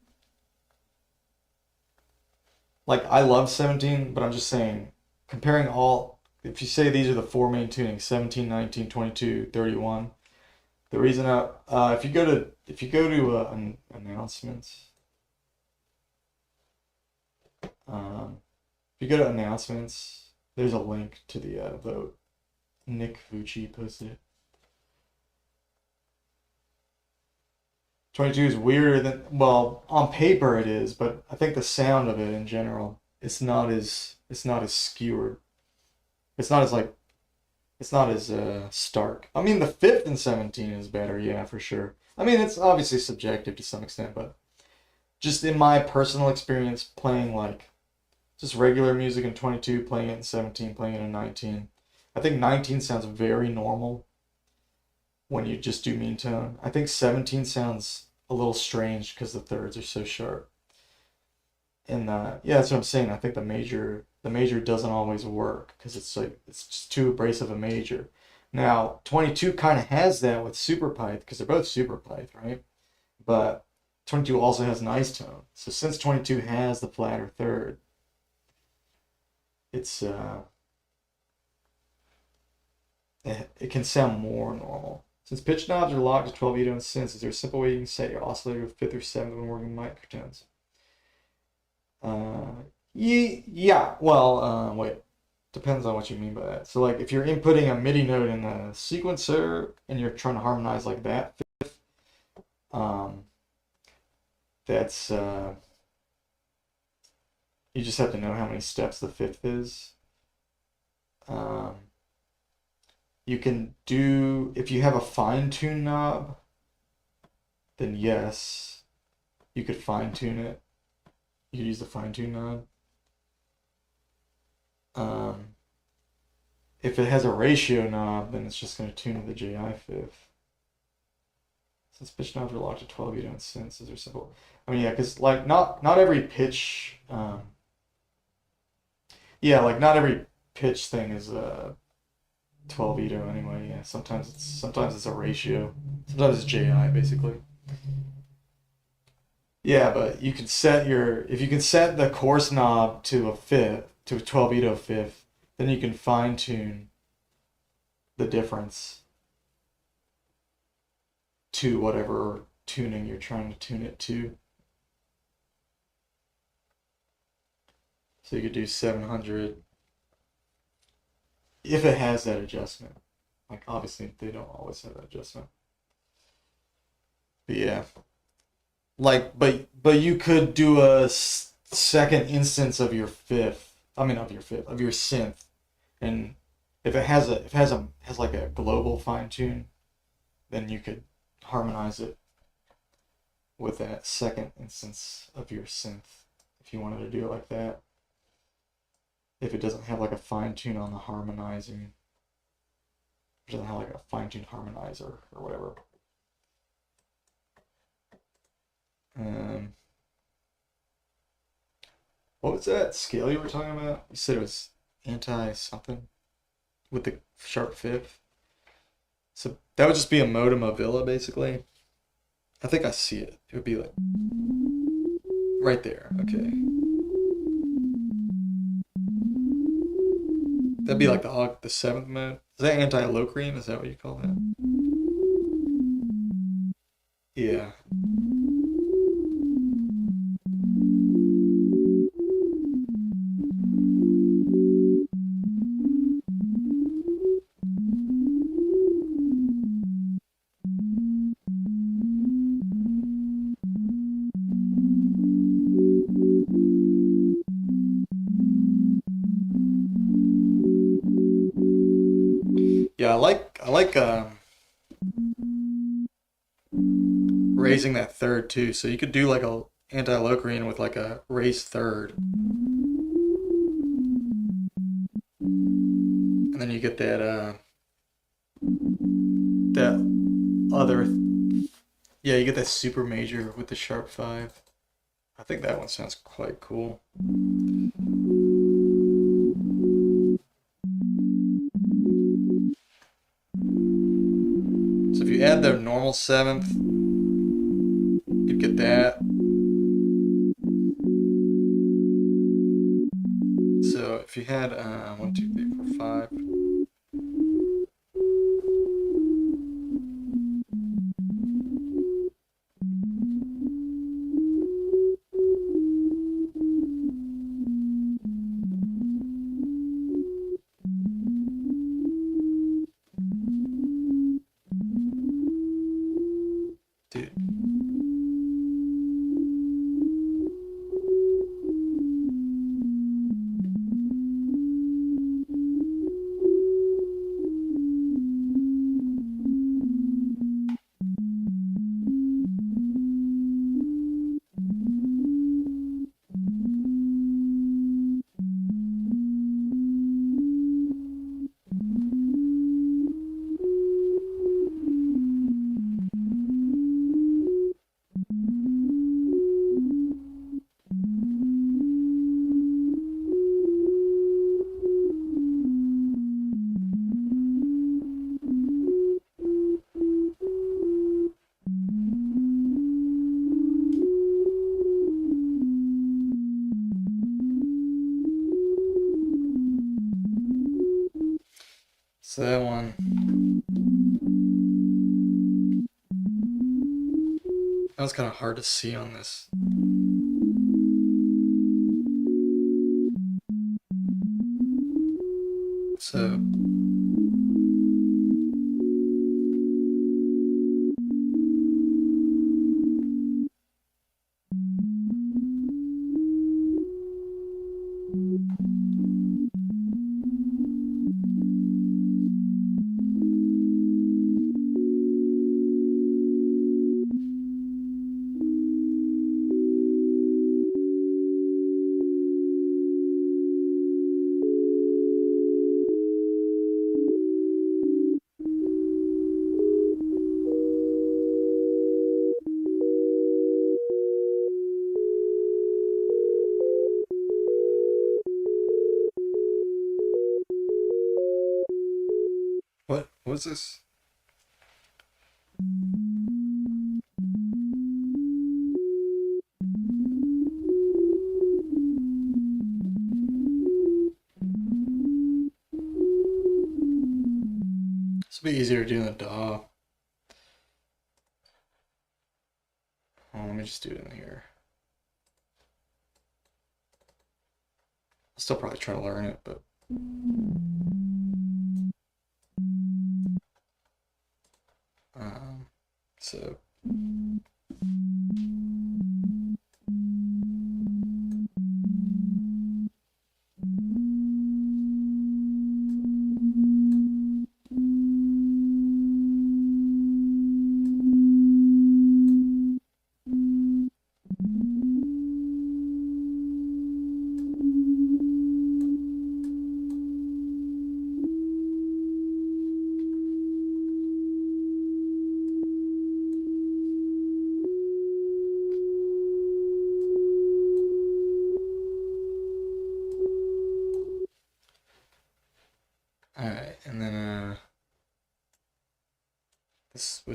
Like I love 17, but I'm just saying comparing all if you say these are the four main tunings 17, 19, 22, 31. The reason if you go to announcements, if you go to announcements, there's a link to the vote. Nick Vucci posted it. 22 is weirder than, well, on paper it is, but I think the sound of it in general, it's not as skewered. It's not as like it's not as stark. I mean, the fifth and 17 is better, yeah, for sure. I mean, it's obviously subjective to some extent, but just in my personal experience playing like just regular music in 22, playing it in 17, playing it in 19, I think 19 sounds very normal when you just do mean tone. I think 17 sounds a little strange because the thirds are so sharp. And yeah, that's what I'm saying. I think the major doesn't always work because it's just too abrasive a major. Now 22 kind of has that with super pyth because they're both super pyth, right? But 22 also has nice tone. So since 22 has the flatter third, it's it can sound more normal. Since pitch knobs are locked to 12 Edo and synths, is there a simple way you can set your oscillator to fifth or seventh when working microtones? Uh, yeah. Well, wait. Depends on what you mean by that. So, like, if you're inputting a MIDI note in a sequencer and you're trying to harmonize like that fifth, um, that's you just have to know how many steps the fifth is. Um, you can do if you have a fine tune knob, then yes, you could fine tune it. You could use the fine tune knob. Um, if it has a ratio knob, then it's just going to tune to the JI fifth. Since pitch knobs are locked to 12, you don't sense. Those are simple. I mean, yeah, because like not every pitch, yeah, like not every pitch thing is 12 Edo anyway. Yeah, sometimes it's a ratio. Sometimes it's JI basically. Yeah, but you can set your if you can set the coarse knob to a fifth to a 12 Edo fifth, then you can fine tune the difference to whatever tuning you're trying to tune it to. So you could do 700 if it has that adjustment. Like obviously they don't always have that adjustment. But yeah, like but you could do a second instance of your fifth. I mean of your fifth of your synth, and if it has like a global fine tune, then you could harmonize it with that second instance of your synth if you wanted to do it like that. if it doesn't have like a fine tune on the harmonizing. It doesn't have like a fine tune harmonizer or whatever. What was that scale you were talking about? You said it was anti something with the sharp fifth. So that would just be a modem of Villa, basically. I think I see it. It would be like right there. Okay. That'd be like the seventh mode. Is that anti-Locrian? Is that what you call that? Yeah. Yeah, I like raising that third too. So you could do like a anti-Locrian with like a raised third, and then you get that other, yeah, you get that super major with the sharp five. I think that one sounds quite cool. So if you add the normal seventh, you'd get that. So if you had 1, 2, 3, 4, 5. Dude. So that one. That was kind of hard to see on this. So what was this? This will be easier to do in the DAW. Oh, let me just do it in here. I'll still probably try to learn it, but so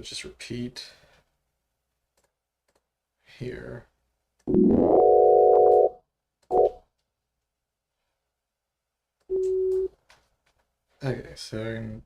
it just repeat here. Okay, so I can...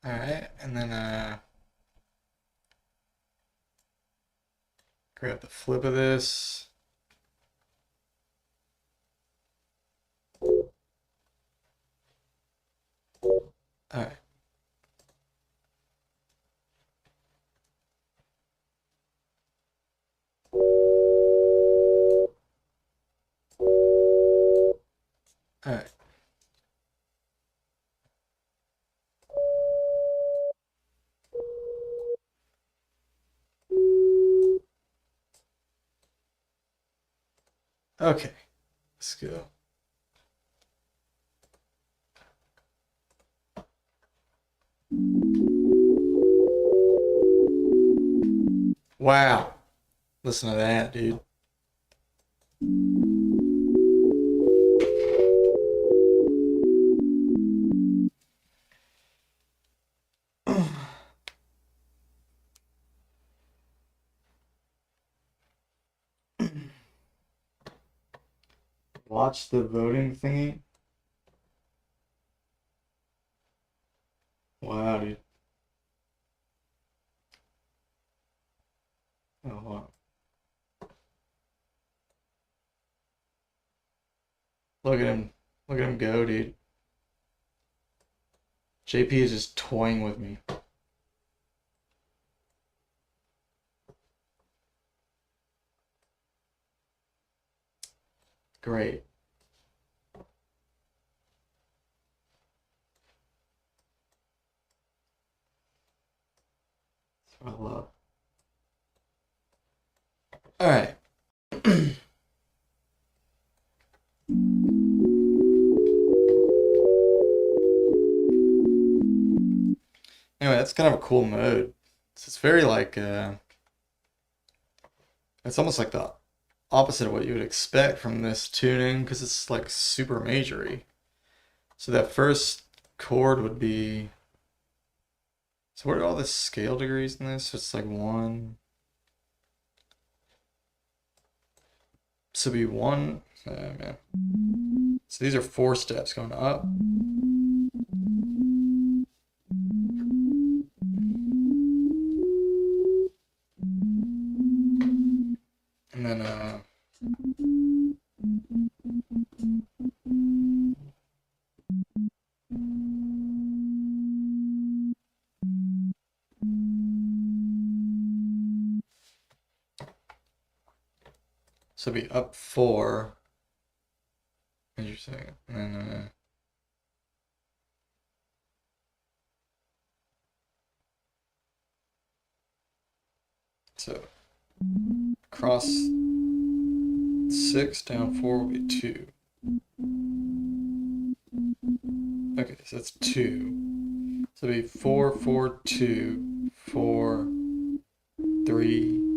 Alright, and then grab the flip of this. Alright. Alright. Okay, let's go. Wow. Listen to that, dude. Watch the voting thingy. Wow, dude. Oh, wow. Look at him. Look at him go, dude. JP is just toying with me. Great. That's what I love. Alright. Anyway, that's kind of a cool mode. It's very like, it's almost like the opposite of what you would expect from this tuning, because it's like super majory. So that first chord would be, so what are all the scale degrees in this? So it's like 1. So it'd be 1, man. So these are 4 steps going up. And then, so it'd be up 4, as you're saying, and then, so cross 6 down 4 will be 2. Okay, so that's 2. So it'd be 4, 4, 2, 4, 3.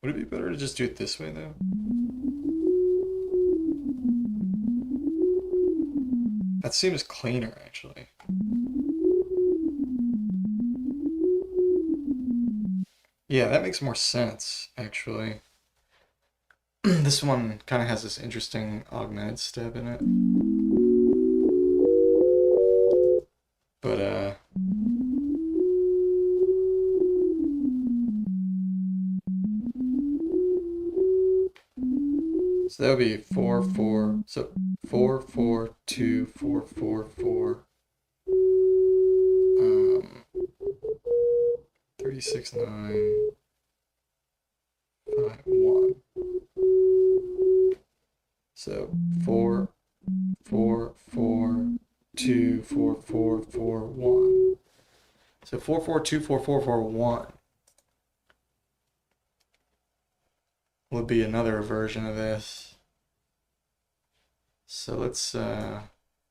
Would it be better to just do it this way though? That seems cleaner actually. Yeah, that makes more sense actually. This one kind of has this interesting augmented step in it. But So that would be 4, 4. So 4, 4, 2, 4, 4, 4. 36, 9, 5, 1. So 4, 4, 4, 2, 4, 4, 4, 1. So 4, 4, 2, 4, 4, 4, 1 would be another version of this. So let's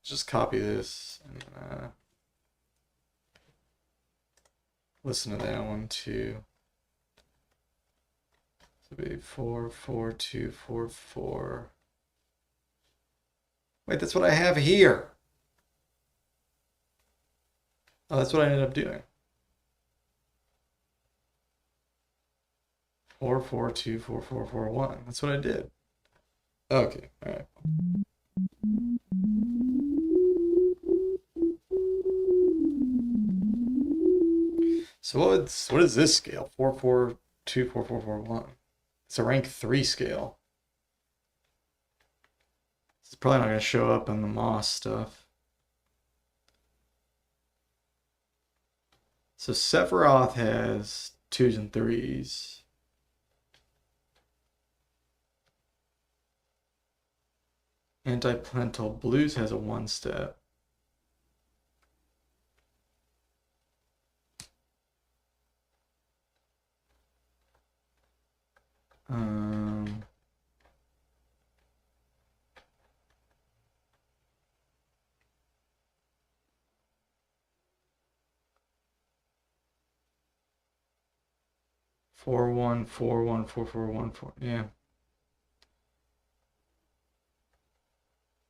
just copy this and listen to that one too. So it'd be 4, 4, 2, 4, 4. Wait, that's what I have here. Oh, that's what I ended up doing. 4, 4, 2, 4, 4, 4, 1. That's what I did. Okay, all right. So what is this scale? 4, 4, 2, 4, 4, 4, 1. It's a rank 3 scale. It's probably not going to show up in the Moss stuff. So Sephiroth has 2s and 3s. Antiplental Blues has a 1-step. Four, 1, 4, 1, 4, 4, 1, 4. Yeah.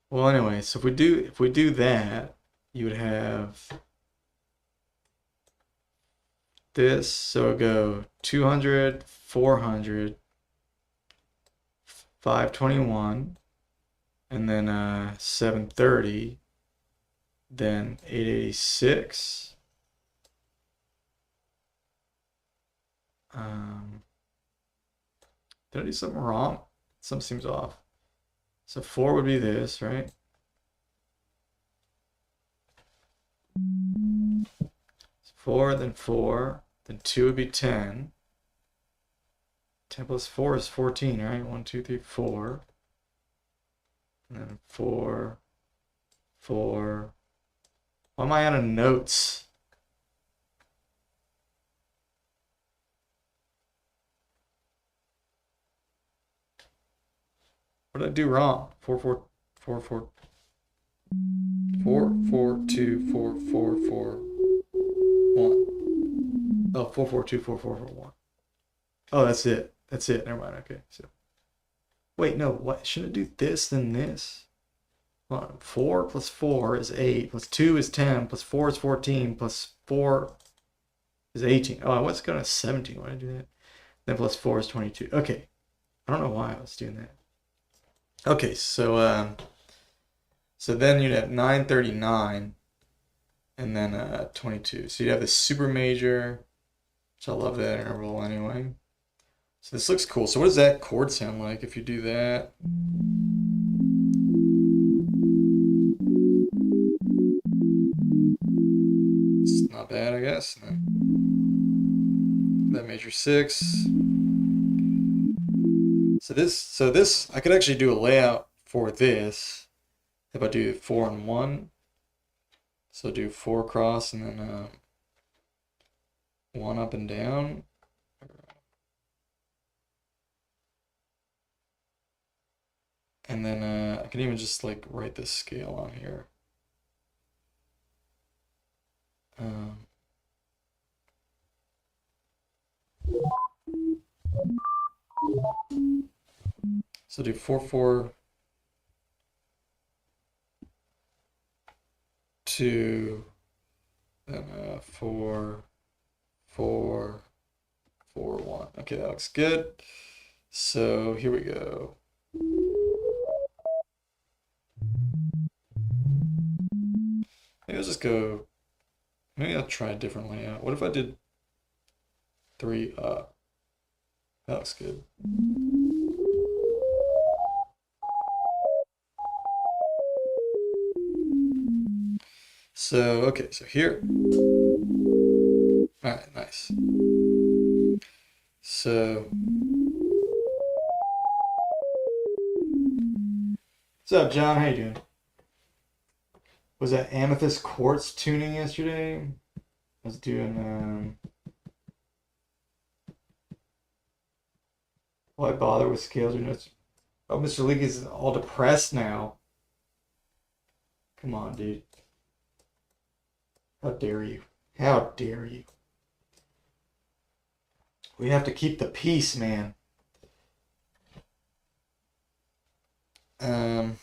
Well, anyway, so if we do that, you would have this. So it'd go 200, 400, 521, and then 730, then 886. Did I do something wrong? Something seems off. So 4 would be this, right? So 4, then 2 would be 10. 10 plus 4 is 14, right? 1, 2, 3, 4. And then 4, 4. Why am I out of notes? What did I do wrong? 4, 4, 4, 4. 4, 4, 2, 4, 4, 4, 1. Oh, 4, 4, 2, 4, 4, 4, 1. Oh, that's it. That's it. Never mind. Okay. So, wait, no. What? Shouldn't it do this then this? Hold on. 4 plus 4 is 8. Plus 2 is 10. Plus 4 is 14. Plus 4 is 18. Oh, I was going to 17. Why did I do that? Then plus 4 is 22. Okay. I don't know why I was doing that. Okay, so then you'd have 939 and then 22. So you'd have this super major, which I love that interval anyway. So this looks cool. So what does that chord sound like if you do that? It's not bad, I guess. No. That major 6. So this, I could actually do a layout for this if I do 4 and 1. So do 4 across and then 1 up and down. And then I can even just like write this scale on here. So do 4, 4, 2, then 4, 4, 4, 1. Okay, that looks good. So here we go. Maybe I'll just go, maybe I'll try a different layout. What if I did 3 up? That looks good. So, okay, so here. All right, nice. So, what's up, John? How you doing? Was that amethyst quartz tuning yesterday? I was doing, why bother with scales or notes? Oh, Mr. League is all depressed now. Come on, dude. How dare you? How dare you? We have to keep the peace, man. Um,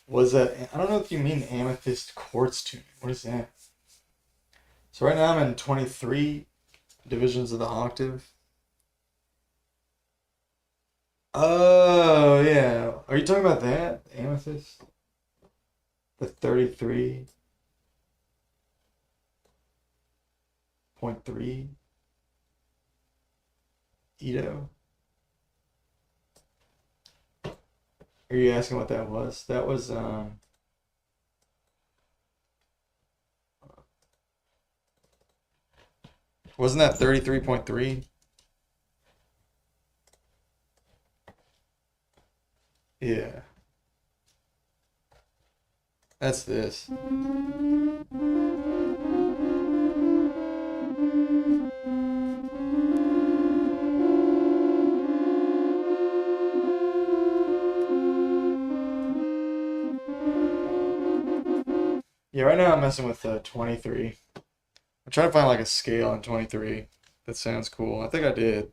was that? I don't know if you mean amethyst quartz tuning. What is that? So right now I'm in 23 divisions of the octave. Oh yeah. Are you talking about that? Amethyst? The 33.3 Ito? Are you asking what that was? That was wasn't that 33.3? Yeah. That's this. Yeah, right now I'm messing with 23. I'm trying to find like a scale in 23 that sounds cool. I think I did.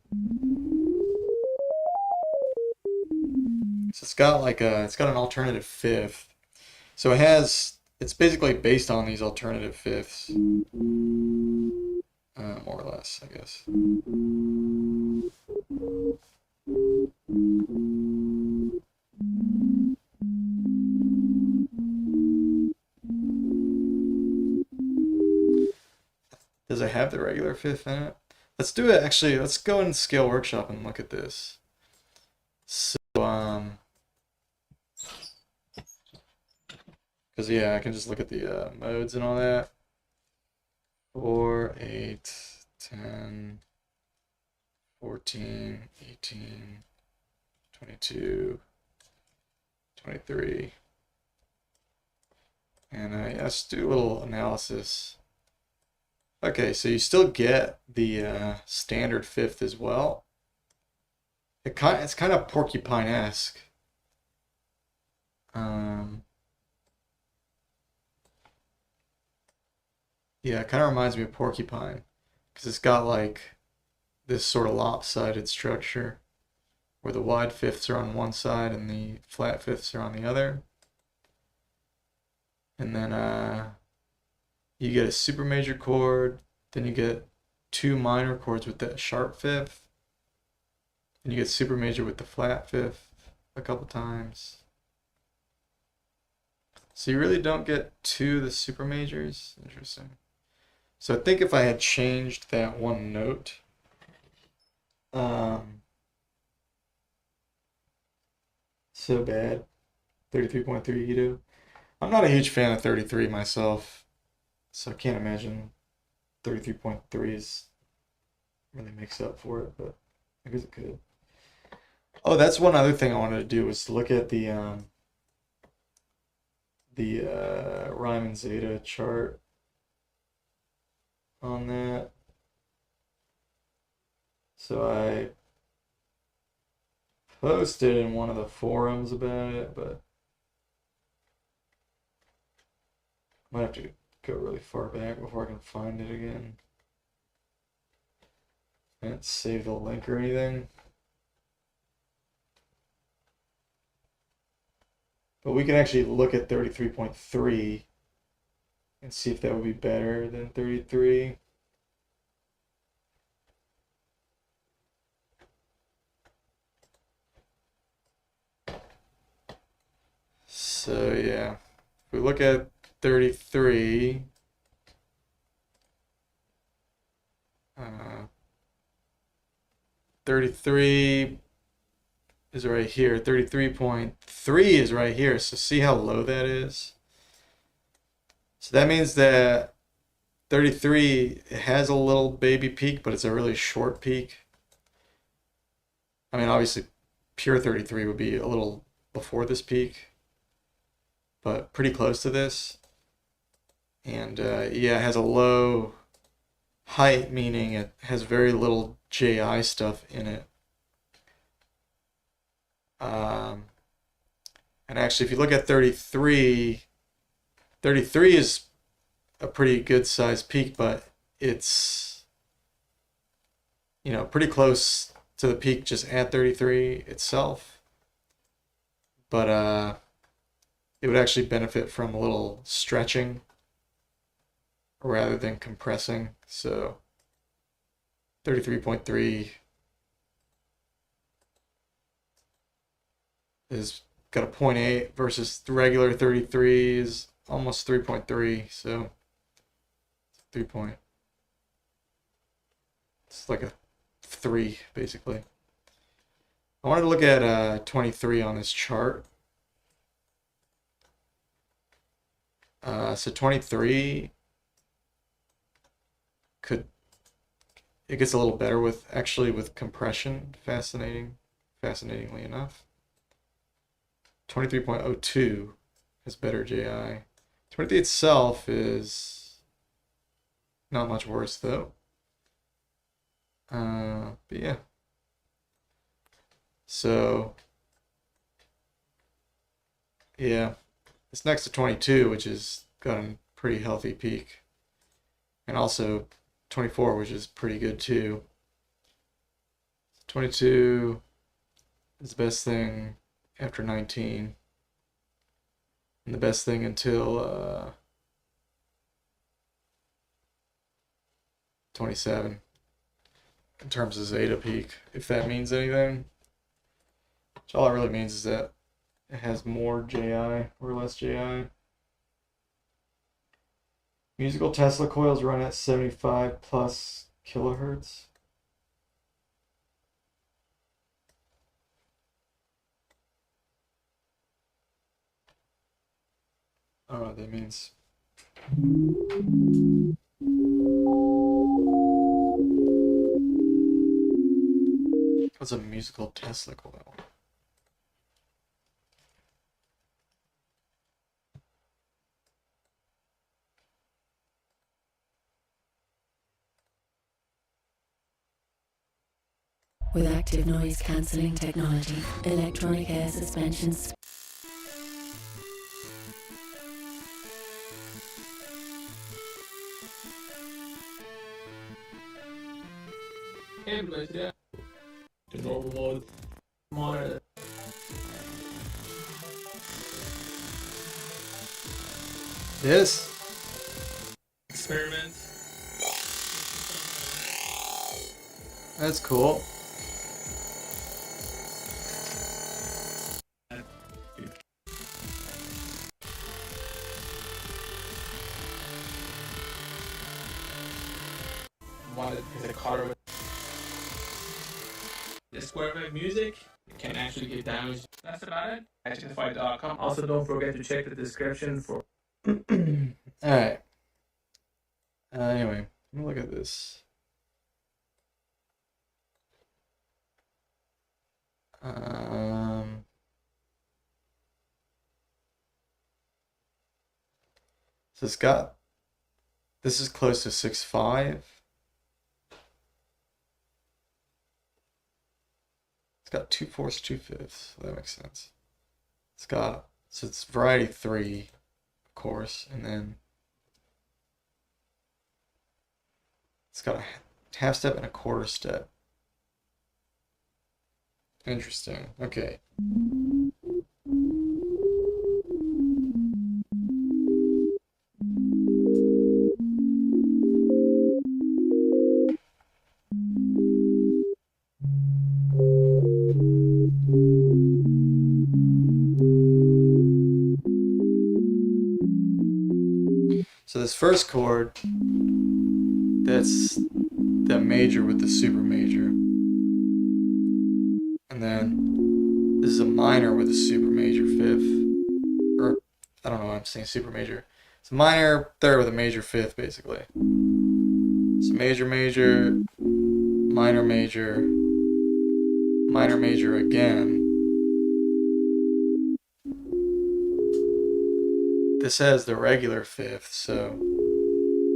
So it's got an alternative fifth. So it's basically based on these alternative fifths, more or less, I guess. Does it have the regular fifth in it? Let's do it. Actually, let's go in Scale Workshop and look at this. So, because yeah, I can just look at the modes and all that. 4, 8, 10, 14, 18, 22, 23. And yeah, let's do a little analysis. Okay, so you still get the standard fifth as well. It's kind of porcupine-esque. Yeah, it kind of reminds me of porcupine because it's got like this sort of lopsided structure where the wide fifths are on one side and the flat fifths are on the other. And then you get a super major chord, then you get two minor chords with that sharp fifth, and you get super major with the flat fifth a couple times. So you really don't get two of the super majors. Interesting. So I think if I had changed that one note, so bad, 33.3 Ito. I'm not a huge fan of 33 myself, so I can't imagine 33.3 is really makes up for it, but I guess it could. Oh, that's one other thing I wanted to do was to look at the Riemann zeta chart on that. So I posted in one of the forums about it, but I might have to go really far back before I can find it again. I didn't save the link or anything. But we can actually look at 33.3 and see if that would be better than 33. So yeah, if we look at 33, uh, 33 is right here. 33.3 is right here. So see how low that is? So that means that 33 it has a little baby peak, but it's a really short peak. I mean, obviously, pure 33 would be a little before this peak, but pretty close to this. And yeah, it has a low height, meaning it has very little JI stuff in it. And actually, if you look at 33, 33 is a pretty good sized peak, but it's, you know, pretty close to the peak just at 33 itself. But it would actually benefit from a little stretching rather than compressing. So 33.3 is got a 0.8 versus the regular 33 is almost 3.3. So 3 point. It's like a 3 basically. I wanted to look at 23 on this chart. So 23 it gets a little better with compression. Fascinatingly enough. 23.02 has better JI. 23 itself is not much worse though. But yeah. So yeah, it's next to 22, which has got a pretty healthy peak, and also 24, which is pretty good too. 22 is the best thing after 19, and the best thing until 27 in terms of zeta peak, if that means anything. Which all it really means is that it has more JI or less JI. Musical Tesla coils run at 75 plus kilohertz. I don't know what that means. What's a musical Tesla coil? With active noise cancelling technology, electronic air suspensions. Yeah. The normal mode. Monitor. This? Experiment. That's cool. Wanted is a color with the square wave music can actually get damaged. That's about it. Identify.com. Also, don't forget to check the description for. Alright. Anyway, let me look at this. So this is close to 6.5. It's got 2/4, 2/5. So that makes sense. So it's variety 3, of course, and then it's got a half step and a quarter step. Interesting. Okay. So this first chord, that's that major with the super major. And then this is a minor with a super major fifth. Or, I don't know why I'm saying super major. It's a minor third with a major fifth, basically. So major, major, minor, major, minor, major again. This has the regular fifth, so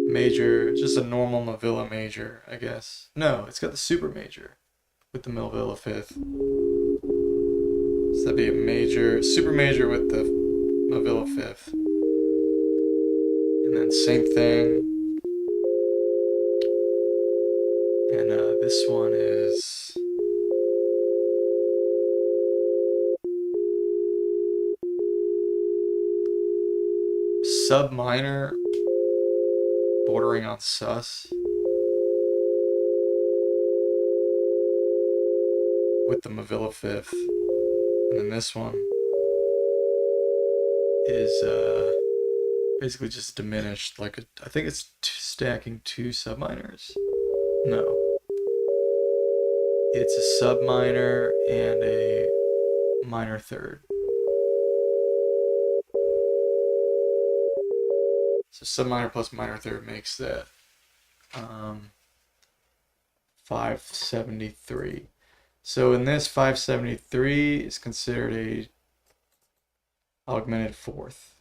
major, just a normal Mavilla major, I guess. No, it's got the super major with the Mavilla fifth. So that'd be a major, super major with the Mavilla fifth. And then same thing. And this one is sub minor, bordering on sus, with the Mavilla fifth. And then this one is basically just diminished, like I think it's stacking two sub minors. No, it's a sub minor and a minor third. So sub minor plus minor third makes that 573. So in this, 573 is considered a augmented fourth.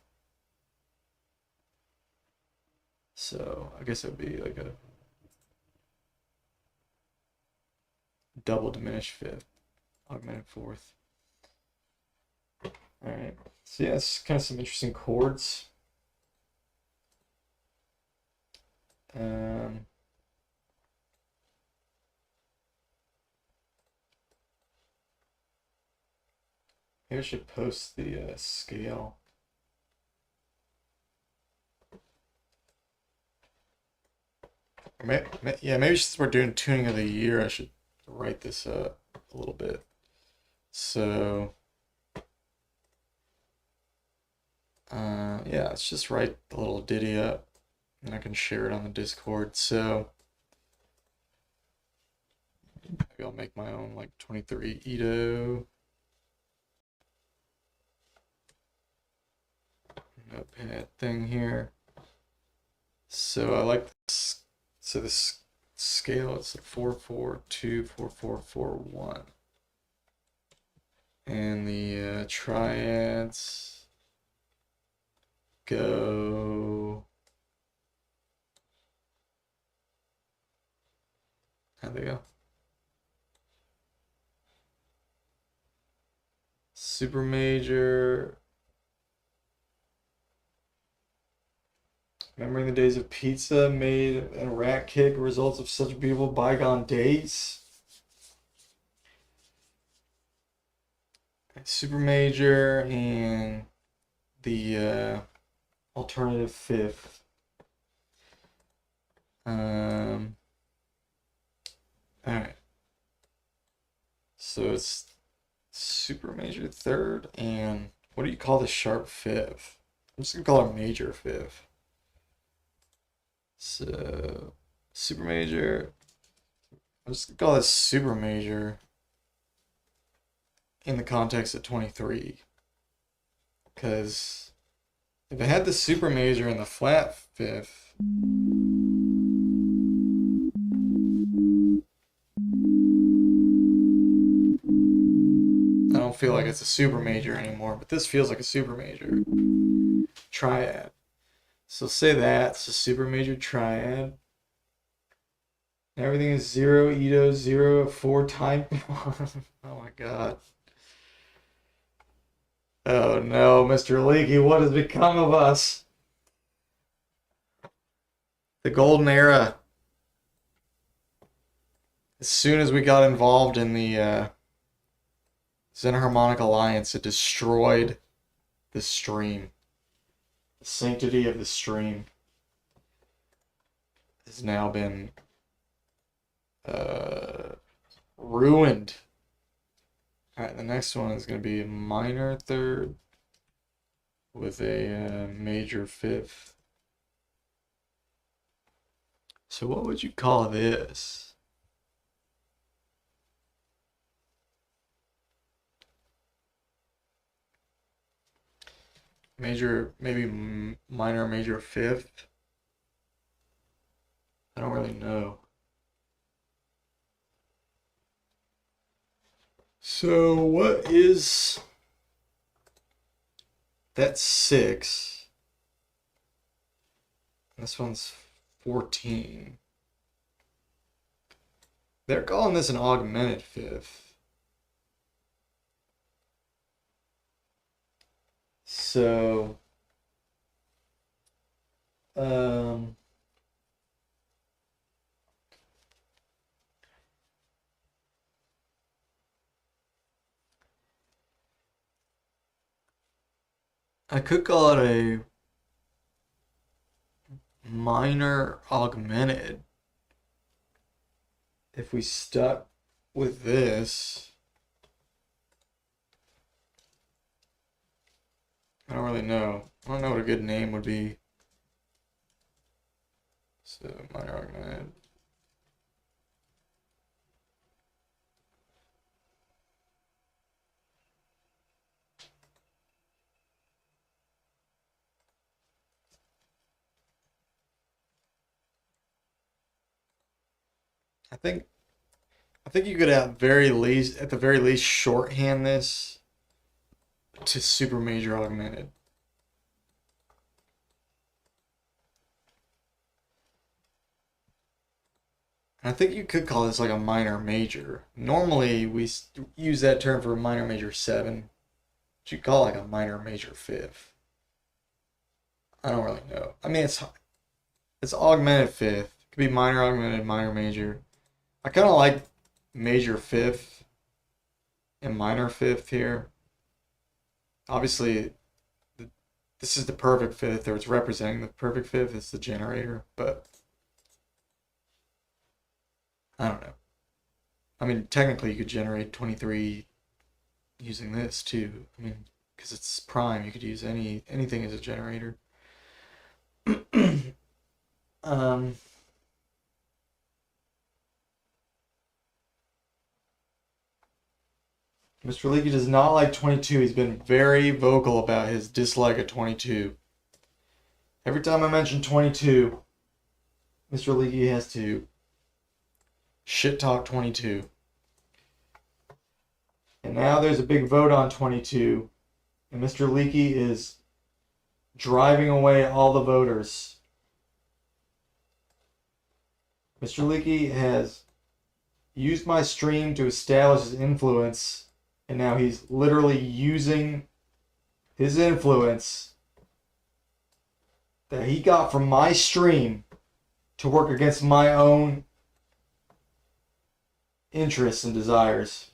So I guess it would be like a double diminished fifth, augmented fourth. All right. So yeah, it's kind of some interesting chords. Maybe I should post the scale. Yeah, maybe since we're doing tuning of the year, I should write this up a little bit. So, yeah, let's just write the little ditty up, and I can share it on the Discord. So, maybe I'll make my own like 23 Edo. Notepad thing here. So I like this. So this scale, it's 4-4-2-4-4-4-1, and the triads go. How'd they go? Super major. Remembering the days of pizza made and a rat kick, results of such beautiful bygone days. Super major and the alternative fifth. Alright. So it's super major third and what do you call the sharp fifth? I'm just gonna call it major fifth. So, super major. I'm just gonna call this super major in the context of 23. Because if I had the super major in the flat fifth, I don't feel like it's a super major anymore, but this feels like a super major triad. So say that's a super major triad. Everything is 0, Edo, 0, 4 type. Oh my god. Oh no, Mr. Leaky, what has become of us? The golden era. As soon as we got involved in the xenharmonic alliance, it destroyed the stream. The sanctity of the stream has now been ruined. Alright, the next one is going to be a minor third with a major fifth. So what would you call this? Major, maybe minor, major fifth. I don't really know. So what is that's 6. This one's 14. They're calling this an augmented fifth. So I could call it a minor augmented if we stuck with this. I don't really know. I don't know what a good name would be. So minor augmented. I think you could at the very least shorthand this to super major augmented. And I think you could call this like a minor major. Normally we use that term for minor major 7. But you call it like a minor major fifth. I don't really know. I mean it's augmented fifth. It could be minor augmented, minor major. I kind of like major fifth and minor fifth here. Obviously, this is the perfect fifth, or it's representing the perfect fifth. It's the generator, but I don't know. I mean, technically, you could generate 23 using this too. I mean, because it's prime, you could use anything as a generator. Mr. Leakey does not like 22. He's been very vocal about his dislike of 22. Every time I mention 22, Mr. Leakey has to shit talk 22. And now there's a big vote on 22, and Mr. Leakey is driving away all the voters. Mr. Leakey has used my stream to establish his influence, and now he's literally using his influence that he got from my stream to work against my own interests and desires.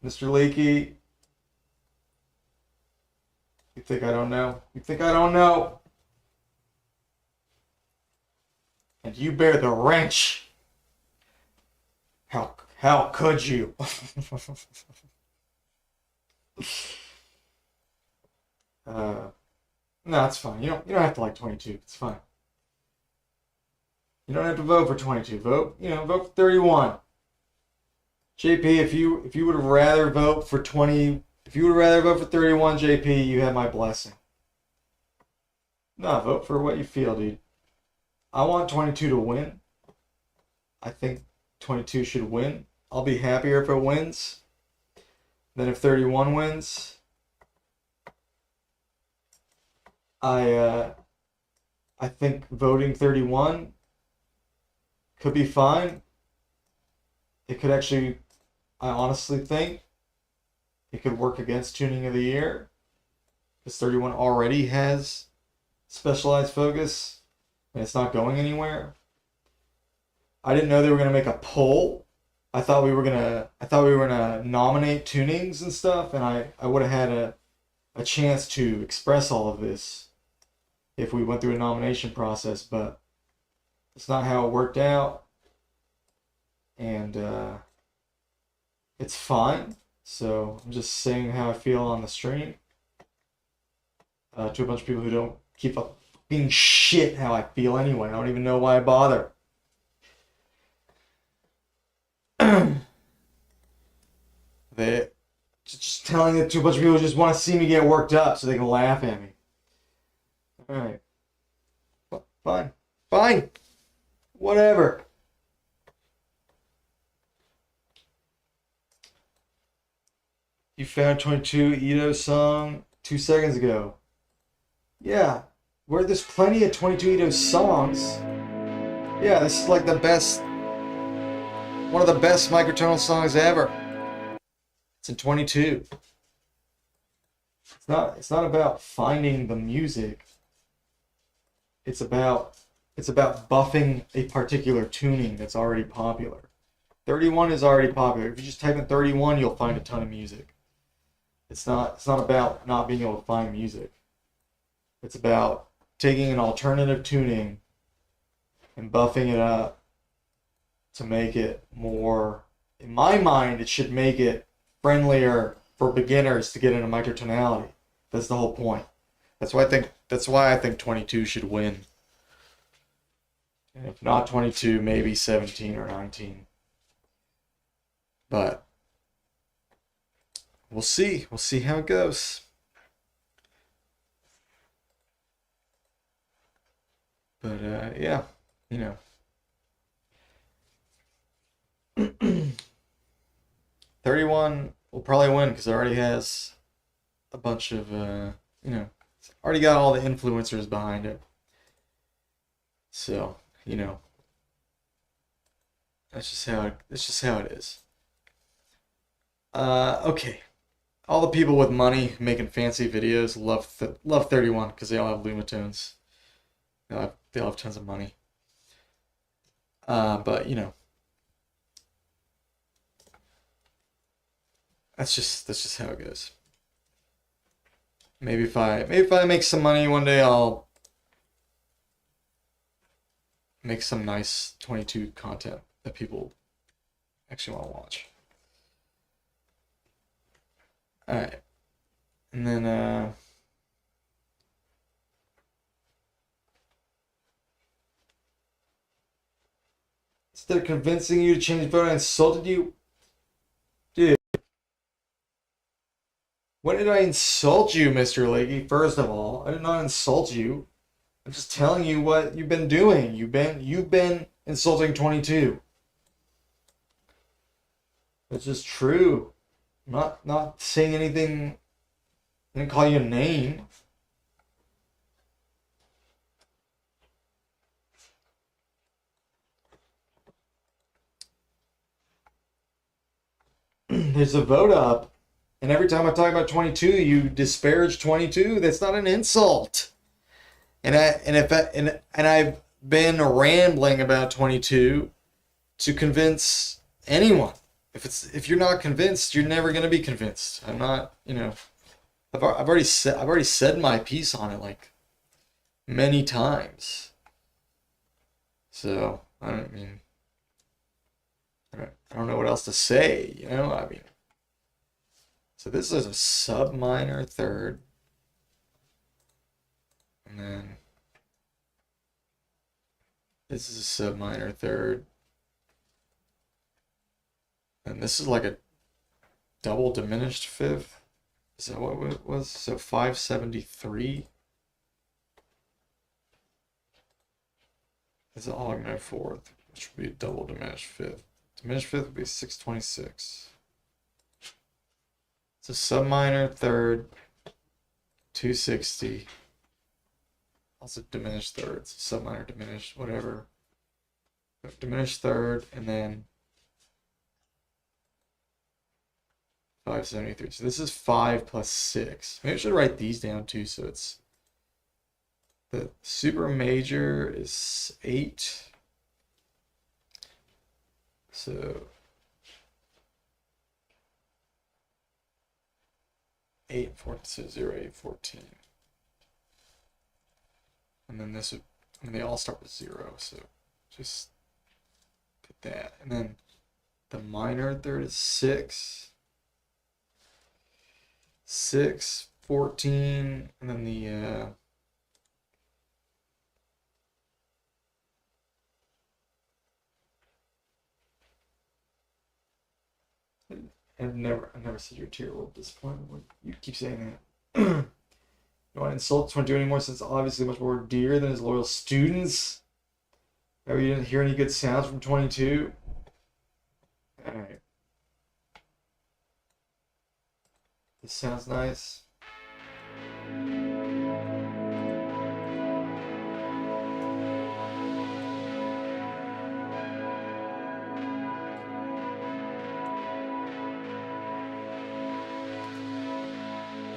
Mr. Leakey, you think I don't know? You think I don't know? And you bear the wrench. How could you? No, it's fine. You don't have to like 22. It's fine. You don't have to vote for 22. Vote for 31. JP, if you would rather vote for 20, if you would rather vote for 31, JP, you have my blessing. No, vote for what you feel, dude. I want 22 to win. I think 22 should win. I'll be happier if it wins than if 31 wins. I think voting 31 could be fine. It could actually, I honestly think, it could work against tuning of the year, because 31 already has specialized focus, and it's not going anywhere. I didn't know they were gonna make a poll. I thought we were gonna nominate tunings and stuff, and I would have had a chance to express all of this if we went through a nomination process, but it's not how it worked out, and it's fine. So I'm just saying how I feel on the stream to a bunch of people who don't keep up being shit how I feel anyway. I don't even know why I bother. They just telling it to a bunch of people who just want to see me get worked up so they can laugh at me. Alright. Fine. Fine. Whatever. You found 22 Ito song 2 seconds ago. Yeah. Where there's plenty of 22 Ito songs. Yeah, this is like the best, one of the best microtonal songs ever. It's in 22. It's not about finding the music. It's about buffing a particular tuning that's already popular. 31 is already popular. If you just type in 31, you'll find a ton of music. It's not about not being able to find music. It's about taking an alternative tuning and buffing it up to make it more, in my mind, it should make it friendlier for beginners to get into microtonality. That's the whole point. That's why I think 22 should win. And if not 22, maybe 17 or 19. But we'll see. We'll see how it goes. But yeah, you know. 31 will probably win because it already has a bunch of, it's already got all the influencers behind it. So, that's just how it is. Okay. All the people with money making fancy videos love 31 because they all have Lumatones. They all have tons of money. But that's just how it goes. Maybe if I make some money one day, I'll make some nice 22 content that people actually want to watch. Alright. And then instead of convincing you to change the vote, I insulted you. Dude. When did I insult you, Mr. Lakey? First of all, I did not insult you. I'm just telling you what you've been doing. You've been insulting 22. It's just true. I'm not saying anything. I didn't call you a name. There's a vote up, and every time I talk about 22, you disparage 22. That's not an insult. And I've been rambling about 22 to convince anyone. If you're not convinced, you're never gonna be convinced. I'm not, I've already said my piece on it like many times. So I don't know what else to say. So this is a sub minor third, and then this is a sub minor third. And this is like a double diminished fifth. Is that what it was? So 573. This is an augmented fourth, which would be a double diminished fifth. Diminished fifth would be 626. It's a sub minor third, 260. Also diminished thirds, sub minor diminished, whatever. Diminished third, and then 573. So this is 5 plus 6. Maybe I should write these down too. So it's the super major is 8. So 8, 14, so 0, 8, 14. And then this would, they all start with 0. So just put that. And then the minor third is 6. 6, 14, and then the I've never said you're terrible at this point. You keep saying that. You don't want to insult 22 anymore since it's obviously much more dear than his loyal students. Maybe you didn't hear any good sounds from 22. Alright. This sounds nice.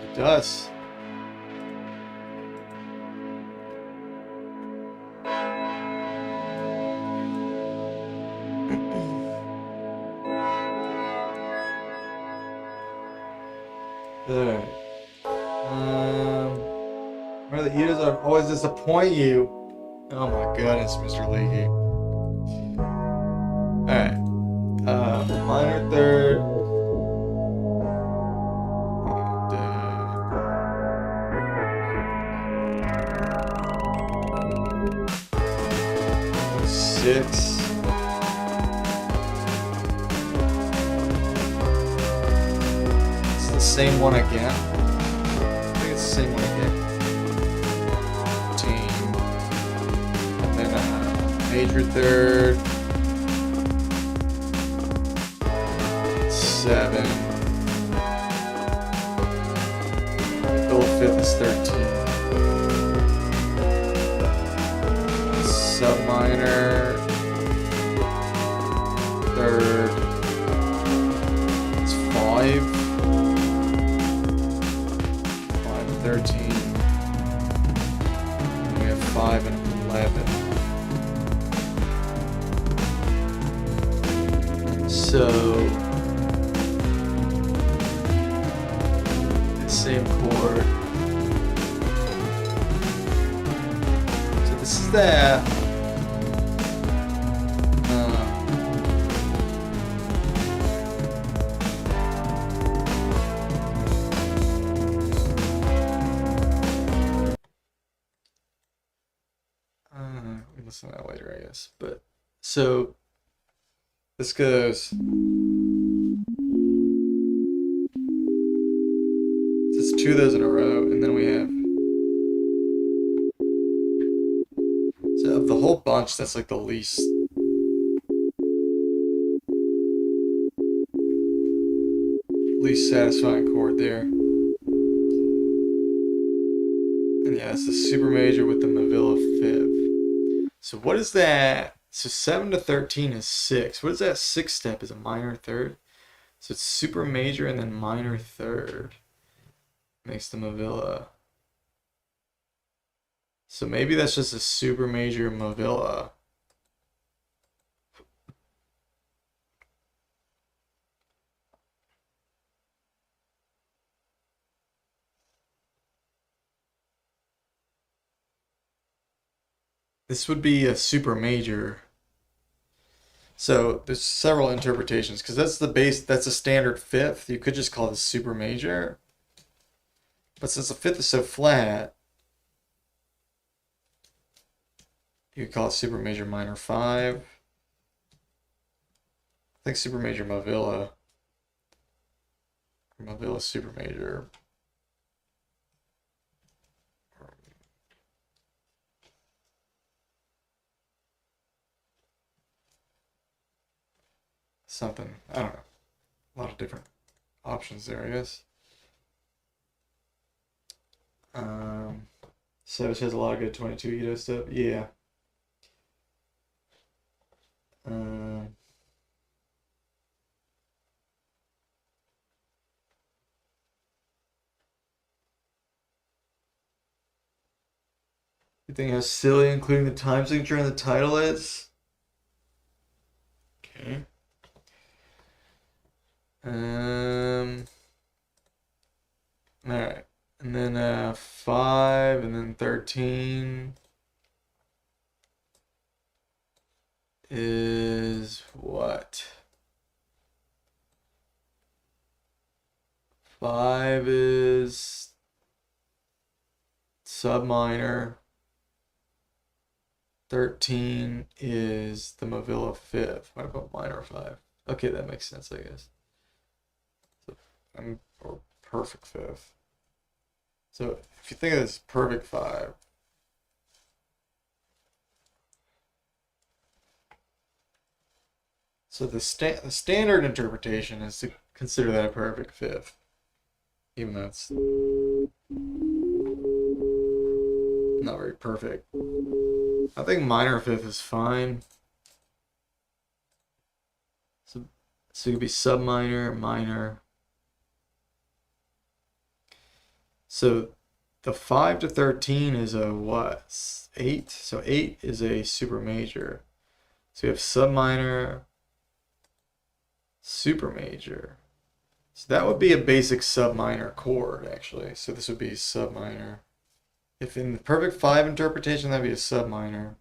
It does. Alright. Remember the eaters always disappoint you. Oh my goodness, Mr. Leahy. Alright. Minor third. And 6. Same one again. I think it's the same one again. Team. And then major third. 7. Middle fifth is 13. Sub minor. Third. It's 5. 13. And we have 5 and 11. So the same chord. So this is that. Listen to that later, I guess. But so this goes. It's 2 of those in a row, and then we have. So of the whole bunch, that's like the least. Least satisfying chord there. And yeah, it's the super major with the Mavilla fifth. So what is that? So 7 to 13 is 6. What is that 6th step? Is a minor third? So it's super major and then minor third. Makes the Mavilla. So maybe that's just a super major Mavilla. This would be a super major. So there's several interpretations because that's the base, that's a standard fifth. You could just call this super major. But since the fifth is so flat, you could call it super major minor 5. I think super major Mavilla. Mavilla super major. Something, I don't know. A lot of different options there, I guess. Savage has a lot of good 22 Edo stuff. Yeah. You think how silly including the time signature in the title is? Okay. Alright. And then 5 and then 13 is what? 5 is sub minor. 13 is the Mavilla fifth. What about minor 5? Okay, that makes sense, I guess. or perfect fifth. So if you think of this perfect five, so the standard interpretation is to consider that a perfect fifth, even though it's not very perfect. I think minor fifth is fine. So it could be subminor, minor. So the 5 to 13 is a what? 8. So 8 is a super major. So you have subminor, super major. So that would be a basic subminor chord, actually. So this would be subminor. If in the perfect 5 interpretation, that'd be a subminor.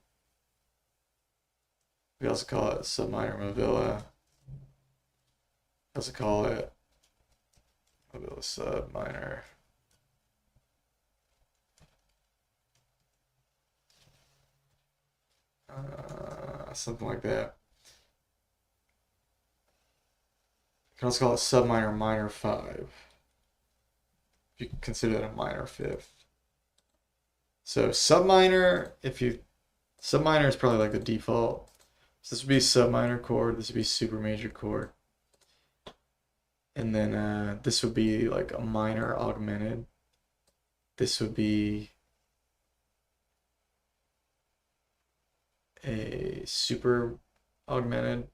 We also call it subminor movilla. We also call it movilla subminor. Something like that. You can also call it subminor minor 5. If you consider that a minor fifth. So subminor, subminor is probably like the default. So this would be a subminor chord, this would be super major chord. And then this would be like a minor augmented. This would be a super augmented.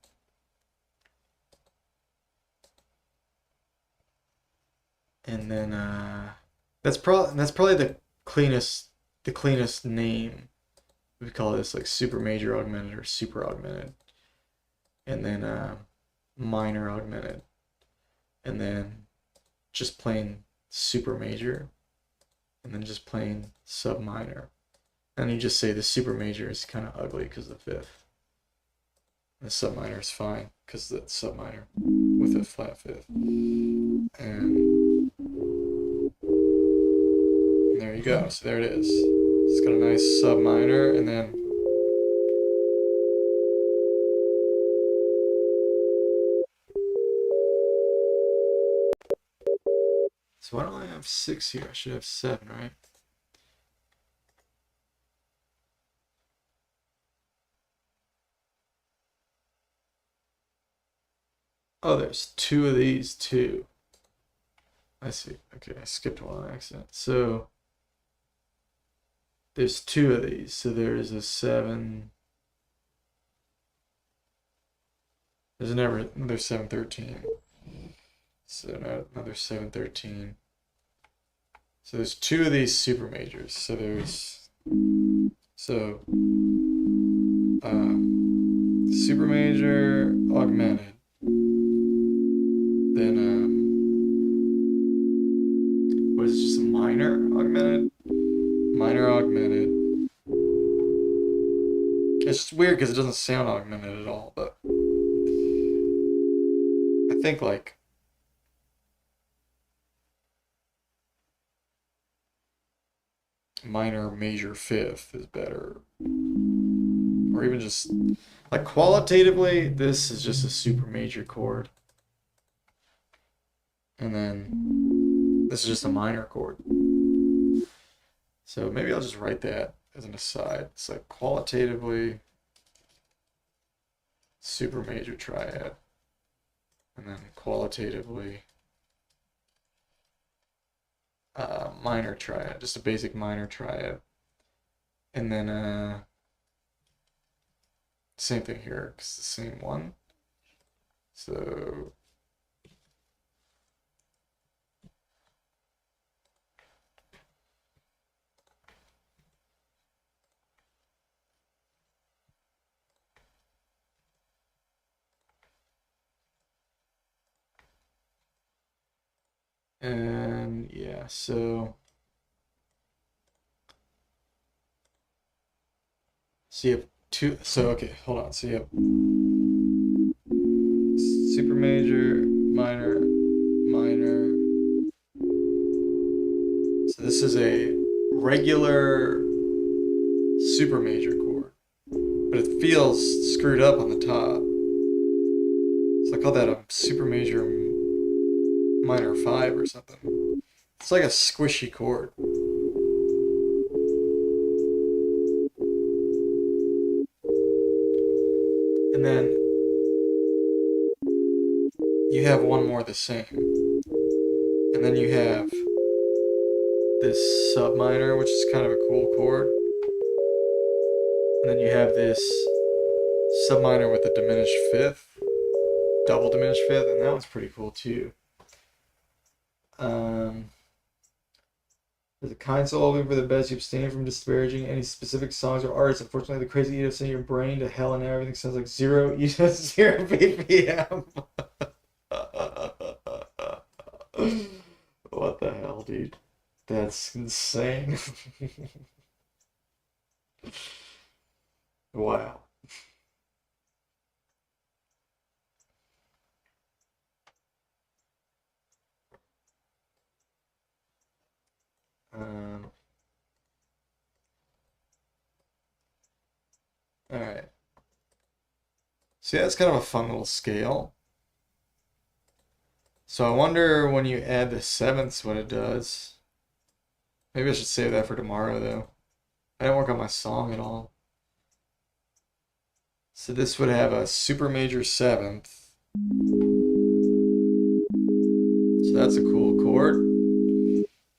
And then that's probably the cleanest name. We call this like super major augmented or super augmented. And then minor augmented. And then just plain super major. And then just plain sub minor. And you just say the super major is kind of ugly because of the fifth. And the sub minor is fine because that's sub minor with a flat fifth. And there you go. So there it is. It's got a nice sub minor, and then so why don't I have 6 here? I should have 7, right? Oh, there's 2 of these too. I see. Okay, I skipped one on accident. So there's 2 of these. So there's a 7. There's another 713. So another 713. So there's 2 of these super majors. So there's super major augmented. Then what is it, just a minor augmented? Minor augmented. It's just weird because it doesn't sound augmented at all, but I think like minor major fifth is better. Or even just like qualitatively, this is just a super major chord. And then this is just a minor chord. So maybe I'll just write that as an aside. It's like qualitatively super major triad. And then qualitatively minor triad, just a basic minor triad. And then same thing here, because it's the same one. So and yeah, so you have 2, so okay, hold on. So you have super major, minor, minor. So this is a regular super major chord, but it feels screwed up on the top. So I call that a super major minor 5 or something. It's like a squishy chord. And then you have one more the same. And then you have this sub minor, which is kind of a cool chord. And then you have this sub minor with a diminished fifth, double diminished fifth, and that one's pretty cool too. There's a kind soul hoping for the best. You abstain from disparaging any specific songs or artists. Unfortunately, the crazy Eda sent your brain to hell, and now everything sounds like zero Eda, 0 BPM. What the hell, dude? That's insane. Wow. All right. See, that's kind of a fun little scale. So I wonder when you add the sevenths what it does. Maybe I should save that for tomorrow though. I didn't work on my song at all. So this would have a super major seventh. So that's a cool chord.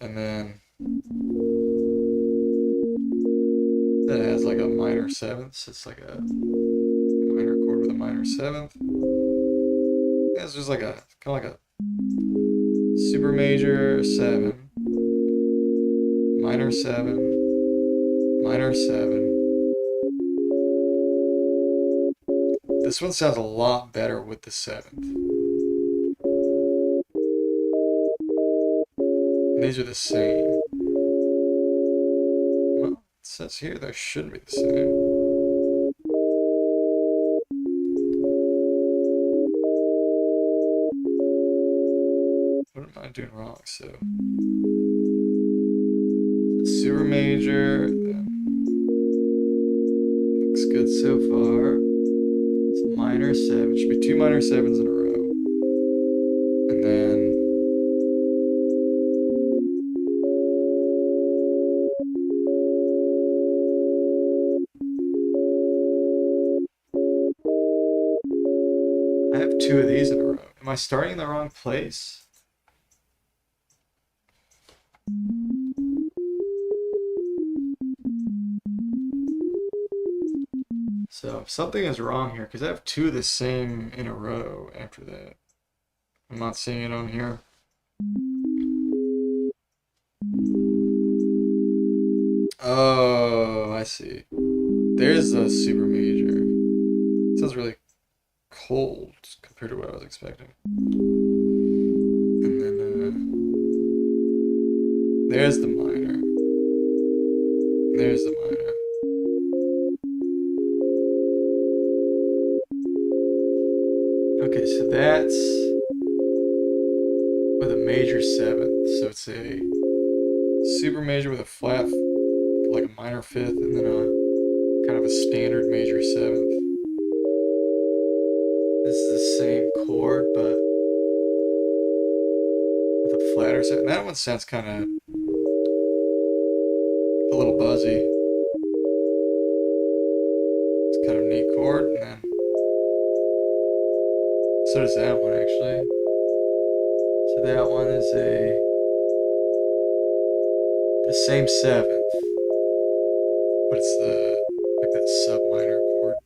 And then that has like a minor seventh. So it's like a minor chord with a minor seventh. Yeah, it's just like a kind of like a super major 7, minor 7, minor 7. This one sounds a lot better with the 7th. These are the same. Well, it says here they should be the same. What am I doing wrong? So super major, looks good so far. It's minor 7, should be 2 minor 7s in a row. And then I have 2 of these in a row. Am I starting in the wrong place? So something is wrong here because I have 2 of the same in a row after that. I'm not seeing it on here. Oh, I see. There's a super major. It sounds really cold compared to what I was expecting. And then there's the minor. There's the minor. Okay, so that's with a major 7th. So it's a super major with a flat, like a minor 5th, and then a kind of a standard major 7th. This is the same chord, but with a flatter 7th. That one sounds kind of a little buzzy. It's kind of a neat chord, and then so does that one actually. So that one is the same 7th, but it's like that sub minor chord.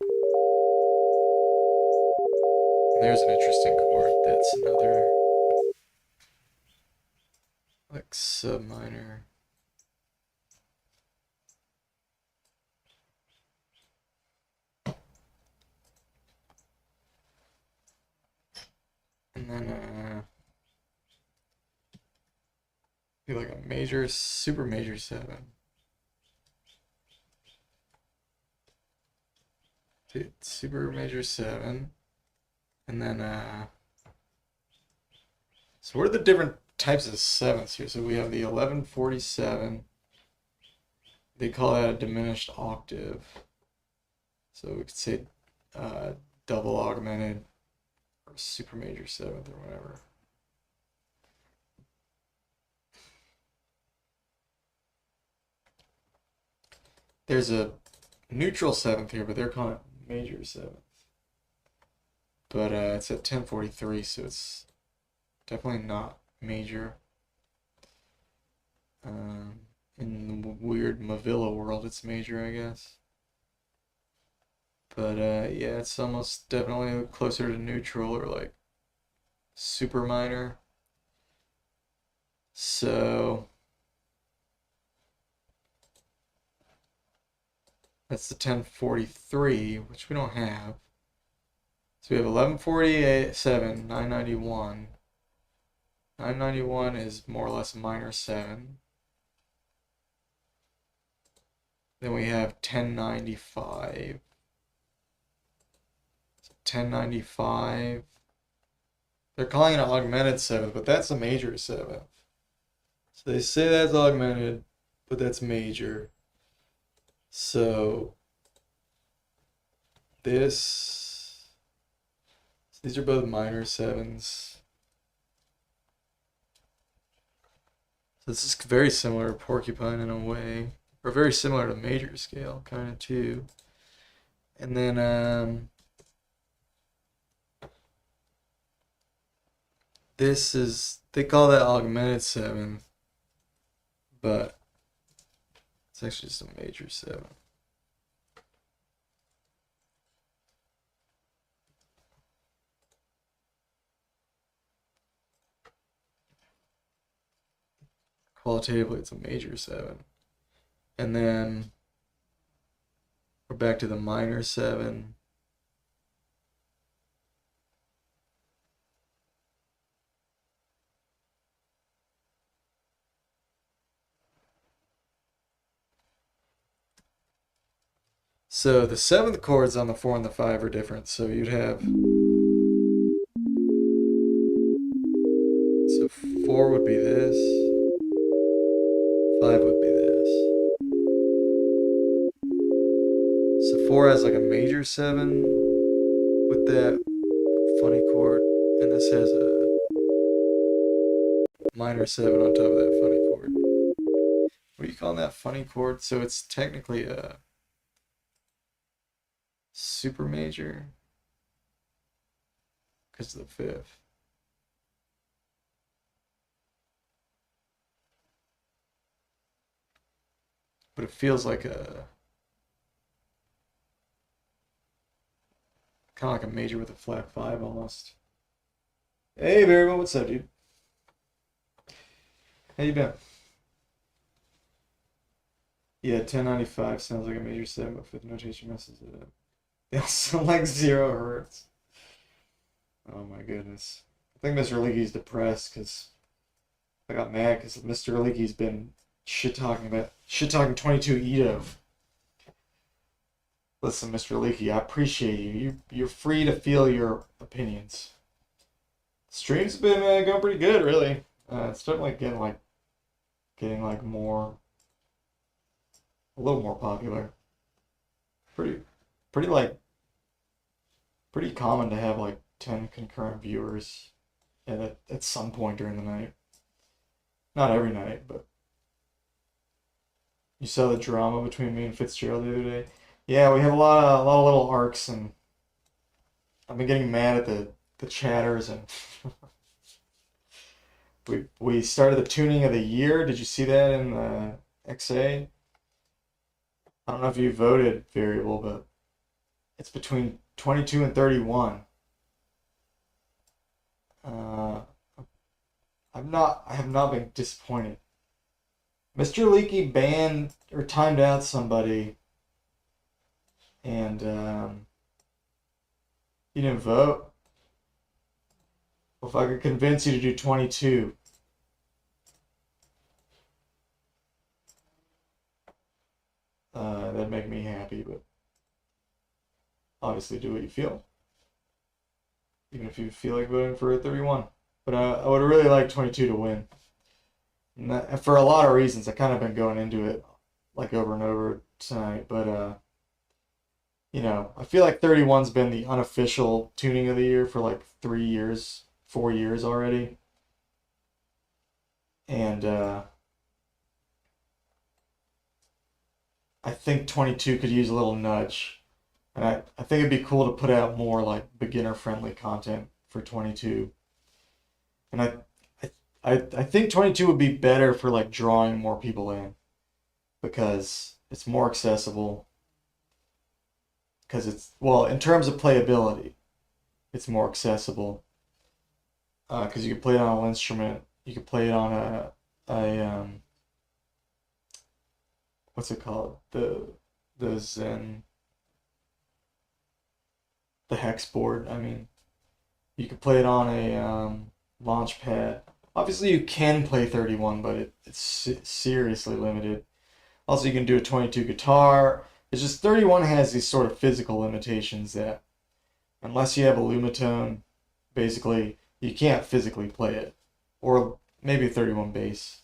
And there's an interesting chord. That's another like sub minor. And then be like a major, super major 7. Super major 7. And then so what are the different types of 7ths here? So we have the 1147. They call that a diminished octave. So we could say double augmented or super major 7th or whatever. there's a neutral seventh here, but they're calling it major seventh. But it's at 1043, so it's definitely not major. In the weird Mavilla world, it's major, I guess. But yeah, it's almost definitely closer to neutral or like super minor. So that's the 1043, which we don't have. So we have 1147, 991. 991 is more or less minor 7. Then we have 1095. So 1095. They're calling it an augmented 7th, but that's a major 7th. So they say that's augmented, but that's major. So these are both minor 7s. So this is very similar to Porcupine in a way, or very similar to major scale, kind of too. And then this is, they call that augmented 7th, but it's actually just a major 7th. Qualitatively, it's a major 7. And then we're back to the minor 7. So the 7th chords on the 4 and the 5 are different. So you'd have, so 4 would be this, 5 would be this. So 4 has like a major 7 with that funny chord, and this has a minor 7 on top of that funny chord. What are you calling that funny chord? So it's technically a super major because of the 5th. But it feels like a kind of like a major with a flat 5 almost. Hey Variable, what's up, dude? How you been? Yeah, 1095 sounds like a major 7, but 5th notation messes it up. They all sound like 0 hertz. Oh my goodness. I think Mr. Leakey's depressed because I got mad because Mr. Leakey's been shit talking 22 Edo. Listen, Mr. Leakey, I appreciate you. You're free to feel your opinions. Stream's been going pretty good, really. It's starting like getting like more, a little more popular. Pretty common to have like 10 concurrent viewers at some point during the night. Not every night, but you saw the drama between me and Fitzgerald the other day. Yeah, we have a lot of little arcs, and I've been getting mad at the chatters, and we started the tuning of the year. Did you see that in the XA? I don't know if you voted Variable, but it's between 22 and 31. I have not been disappointed. Mr. Leakey banned or timed out somebody, and you didn't vote. Well, if I could convince you to do 22. That'd make me happy, but obviously do what you feel. Even if you feel like voting for 31. But I would really like 22 to win. And for a lot of reasons. I kind of been going into it like over and over tonight. But, you know, I feel like 31's been the unofficial tuning of the year for like 3 years, 4 years already. And I think 22 could use a little nudge. And I think it'd be cool to put out more like beginner friendly content for 22. And I think 22 would be better for like drawing more people in because it's more accessible. Because it's, well, in terms of playability, it's more accessible. Because you can play it on an instrument, you can play it on a what's it called? The Zen, the hex board. I mean, you could play it on a launch pad. Obviously, you can play 31, but it's seriously limited. Also, you can do a 22 guitar. It's just 31 has these sort of physical limitations that, unless you have a lumitone, basically, you can't physically play it. Or maybe a 31 bass.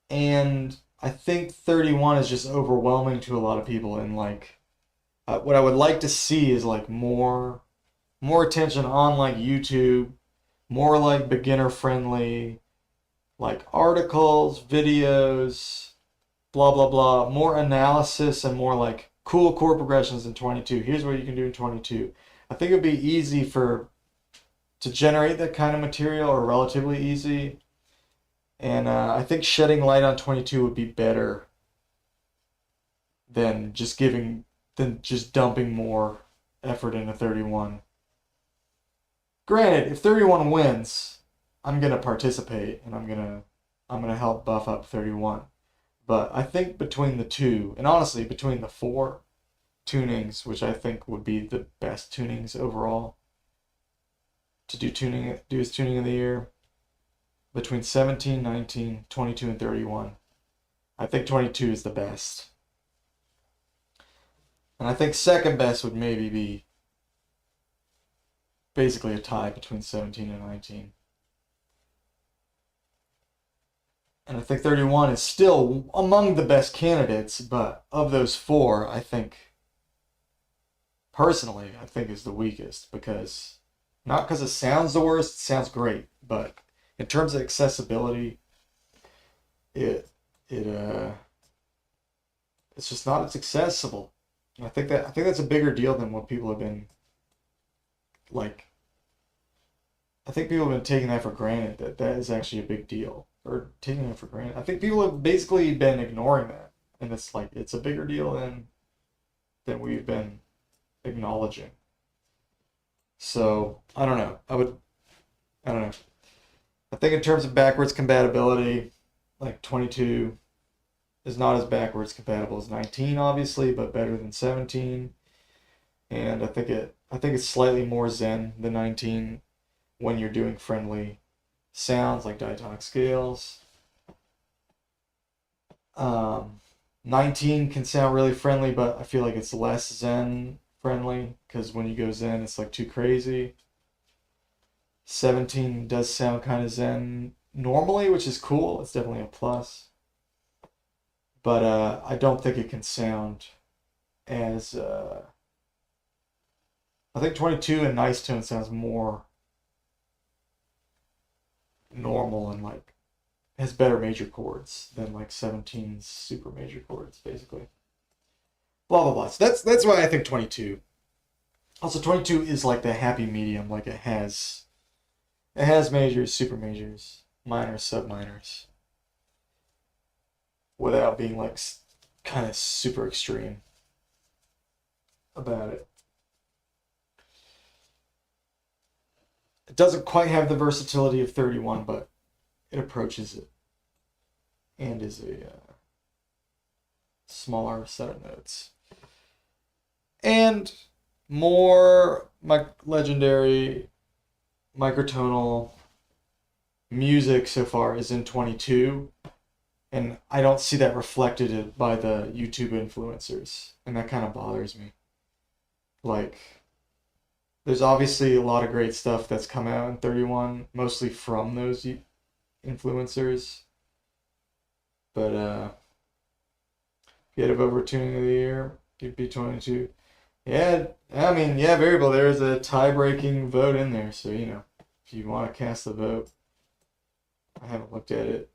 And I think 31 is just overwhelming to a lot of people, and like what I would like to see is like more attention on like YouTube, more like beginner friendly, like articles, videos, blah blah blah, more analysis and more like cool chord progressions in 22. Here's what you can do in 22. I think it'd be easy to generate that kind of material, or relatively easy. And I think shedding light on 22 would be better than just dumping more effort into 31. Granted, if 31 wins, I'm gonna participate and I'm gonna help buff up 31. But I think between the two, and honestly between the 4 tunings, which I think would be the best tunings overall to do as tuning of the year, between 17, 19, 22, and 31. I think 22 is the best. And I think second best would maybe be basically a tie between 17 and 19. And I think 31 is still among the best candidates, but of those 4, I think, personally, I think is the weakest, because, not because it sounds the worst, it sounds great, but in terms of accessibility, it's just not as accessible. And I think that's a bigger deal than what people have been like. I think people have been taking that for granted, that is actually a big deal, or taking it for granted. I think people have basically been ignoring that, and it's like it's a bigger deal than we've been acknowledging. So I don't know. I don't know. I think in terms of backwards compatibility, like 22 is not as backwards compatible as 19, obviously, but better than 17. And I think it's slightly more zen than 19 when you're doing friendly sounds like diatonic scales. 19 can sound really friendly, but I feel like it's less zen friendly, because when you go zen, it's like too crazy. 17 does sound kind of zen normally, which is cool. It's definitely a plus. But I don't think it can sound as... I think 22 in nice tone sounds more normal and like has better major chords than like 17's super major chords, basically. Blah blah blah. So that's why I think 22. Also, 22 is like the happy medium. Like it has majors, super majors, minors, subminors, without being like kind of super extreme about it. It doesn't quite have the versatility of 31, but it approaches it, and is a smaller set of notes. And more legendary microtonal music so far is in 22, and I don't see that reflected by the YouTube influencers, and that kind of bothers me. Like, there's obviously a lot of great stuff that's come out in 31, mostly from those influencers. But if you had a vote for tuning of the year, it'd be 22. Yeah, I mean, yeah, variable. There's a tie-breaking vote in there, so, you know, if you want to cast the vote, I haven't looked at it,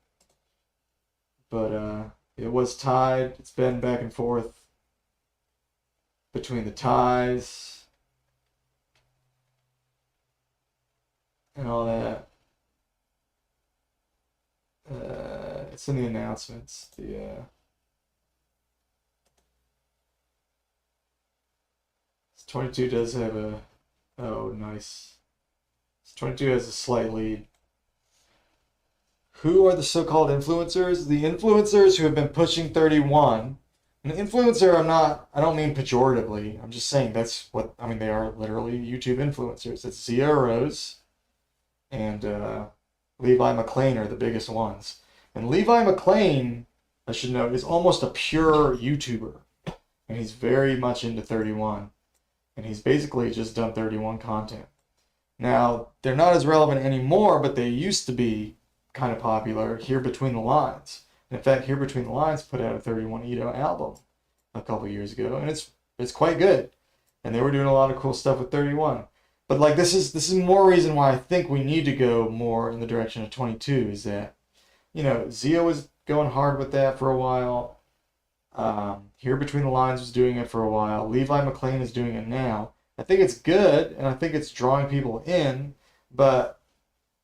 but it was tied. It's been back and forth between the ties and all that. It's in the announcements. 22 does have a. Oh, nice. 22 has a slight lead. Who are the so-called influencers? The influencers who have been pushing 31. An influencer, I don't mean pejoratively. I'm just saying that's what, I mean, they are literally YouTube influencers. It's Zia Rose and Levi McLean are the biggest ones. And Levi McLean, I should note, is almost a pure YouTuber. And he's very much into 31. And he's basically just done 31 content. Now, they're not as relevant anymore, but they used to be kind of popular. Here Between the Lines. In fact, Here Between the Lines put out a 31 Ito album a couple years ago, and it's quite good. And they were doing a lot of cool stuff with 31. But like this is more reason why I think we need to go more in the direction of 22. Is that, you know, Zia was going hard with that for a while. Here Between the Lines was doing it for a while. Levi McLean is doing it now. I think it's good, and I think it's drawing people in, but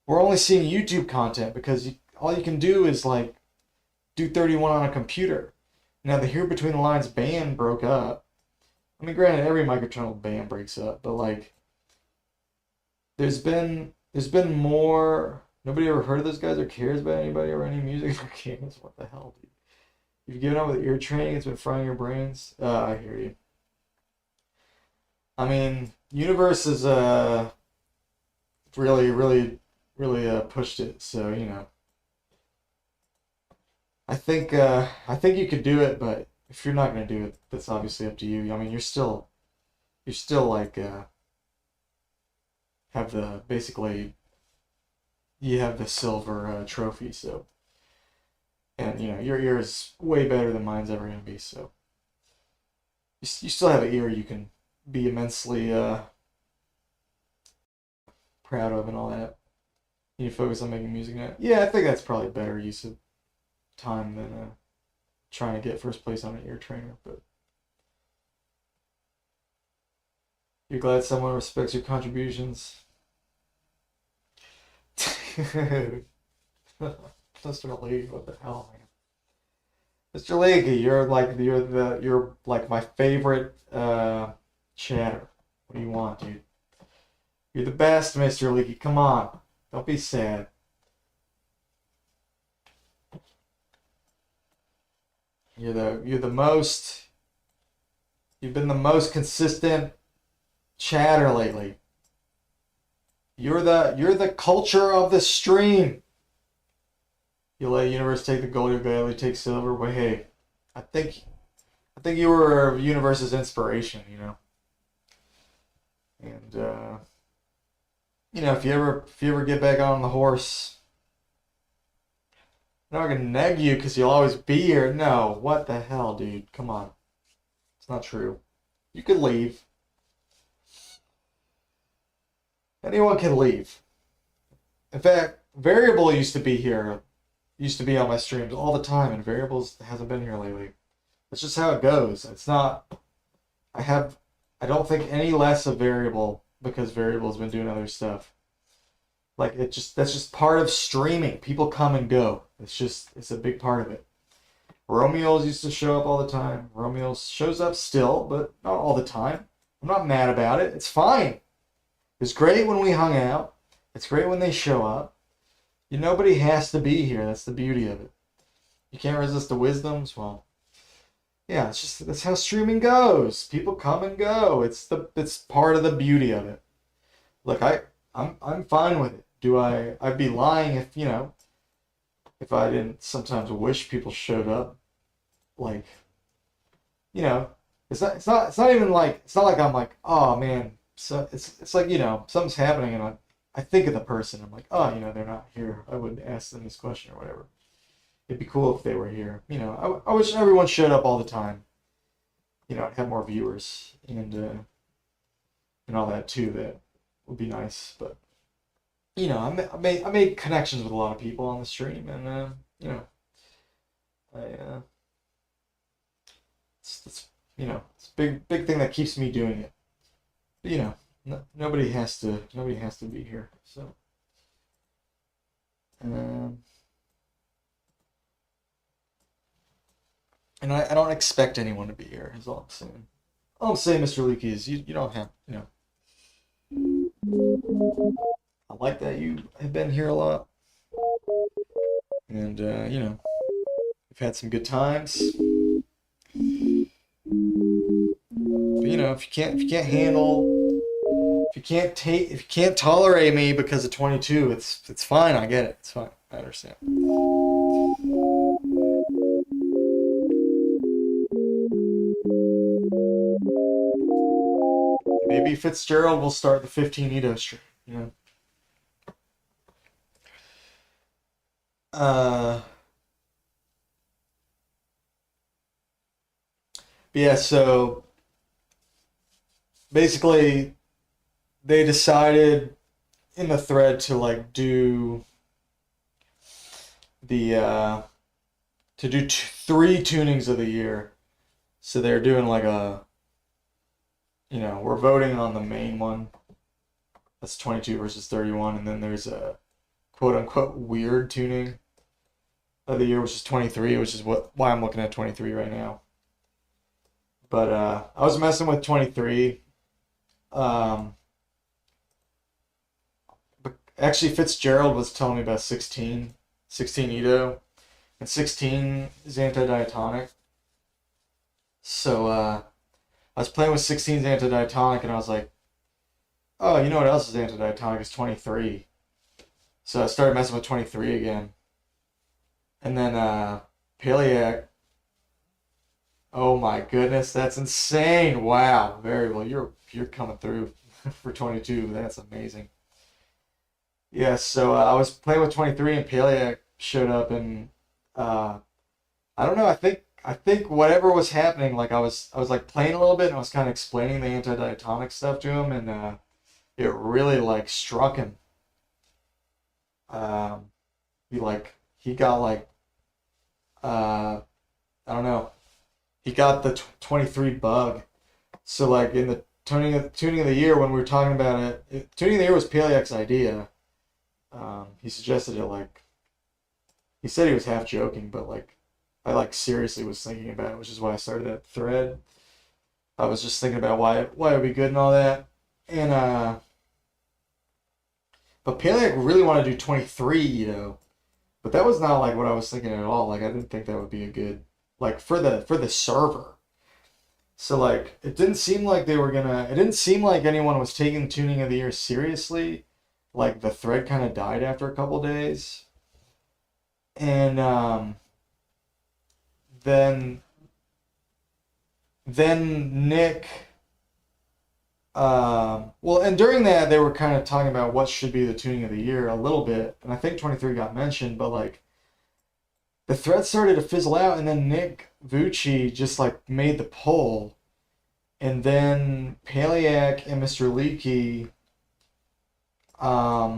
we're only seeing YouTube content because all you can do is like do 31 on a computer. Now the Here Between the Lines band broke up. I mean, granted, every microtonal band breaks up, but like there's been more. Nobody ever heard of those guys or cares about anybody or any music or games. What the hell, dude? You've given up with ear training. It's been frying your brains. I hear you. I mean, Universe is really pushed it. So you know, I think you could do it, but if you're not gonna do it, that's obviously up to you. I mean, you're still like have the basically you have the silver trophy. So, and you know your ear is way better than mine's ever gonna be. So you still have an ear you can be immensely proud of and all that. You focus on making music now. Yeah, I think that's probably a better use of time than trying to get first place on an ear trainer. But you're glad someone respects your contributions. Mr. Lee, what the hell, man? Mr. Leaky, you're like my favorite chatter. What do you want, dude? You're the best, Mr. Leaky. Come on. Don't be sad. You've been the most consistent chatter lately. You're the culture of the stream. You let Universe take the gold, you gladly take silver. But hey, I think you were Universe's inspiration, you know. And you know, if you ever get back on the horse, I'm not gonna neg you because you'll always be here. No, what the hell, dude? Come on, it's not true. You could leave. Anyone can leave. In fact, Variable used to be here. Used to be on my streams all the time, and Variables hasn't been here lately. That's just how it goes. It's not. I don't think any less of Variable because Variable's been doing other stuff. Like that's just part of streaming. People come and go. It's a big part of it. Romeo's used to show up all the time. Romeo shows up still, but not all the time. I'm not mad about it. It's fine. It's great when we hung out. It's great when they show up. Nobody has to be here. That's the beauty of it. You can't resist the wisdoms. Well, yeah, that's how streaming goes. People come and go. It's part of the beauty of it. Look, I'm fine with it. I'd be lying if if I didn't sometimes wish people showed up. Like, it's not even like it's not like I'm like, oh man. So it's like, something's happening and I think of the person. I'm like, oh, they're not here. I would ask them this question or whatever. It'd be cool if they were here. I wish everyone showed up all the time. I'd have more viewers and all that too. That would be nice. But I made connections with a lot of people on the stream, and I it's it's a big thing that keeps me doing it. But, nobody has to be here. So, um, and I don't expect anyone to be here. Is all I'm saying. All I'm saying, Mr. Leakey, is you don't have I like that you have been here a lot, and we've had some good times. But if you can't handle, if you can't tolerate me because of 22, it's fine. I get it. It's fine. I understand. Maybe Fitzgerald will start the 15 Ito stream. Yeah, so basically they decided in the thread to like do the three tunings of the year. So they're doing like we're voting on the main one. That's 22 versus 31, and then there's a quote unquote weird tuning of the year, which is 23, which is why I'm looking at 23 right now. But I was messing with 23. But actually, Fitzgerald was telling me about 16 Ito, and 16 is antidiatonic. So I was playing with 16's antidiatonic, and I was like, oh, you know what else is antidiatonic? Is 23. So I started messing with 23 again. And then Paliac. Oh my goodness, that's insane! Wow, very well. You're coming through for 22. That's amazing. Yeah, so I was playing with 23, and Paliac showed up, and I don't know. I think whatever was happening, like I was like playing a little bit, and I was kind of explaining the antidiatonic stuff to him, and it really like struck him. Um, he got like I don't know. He got the 23 bug. So like in the tuning of the year, when we were talking about tuning of the year was Paliac's idea. He suggested it, like he said he was half joking, but like I like seriously was thinking about it, which is why I started that thread. I was just thinking about why it would be good and all that, and but Paliac really wanted to do 23, but that was not like what I was thinking at all. Like I didn't think that would be a good, like for the server. So like it didn't seem like it didn't seem like anyone was taking tuning of the year seriously. Like the thread kind of died after a couple days. And then Nick well, and during that they were kind of talking about what should be the tuning of the year a little bit, and I think 23 got mentioned, but like the thread started to fizzle out, and then Nick Vucci just like made the poll, and then Paliac and Mr. Leakey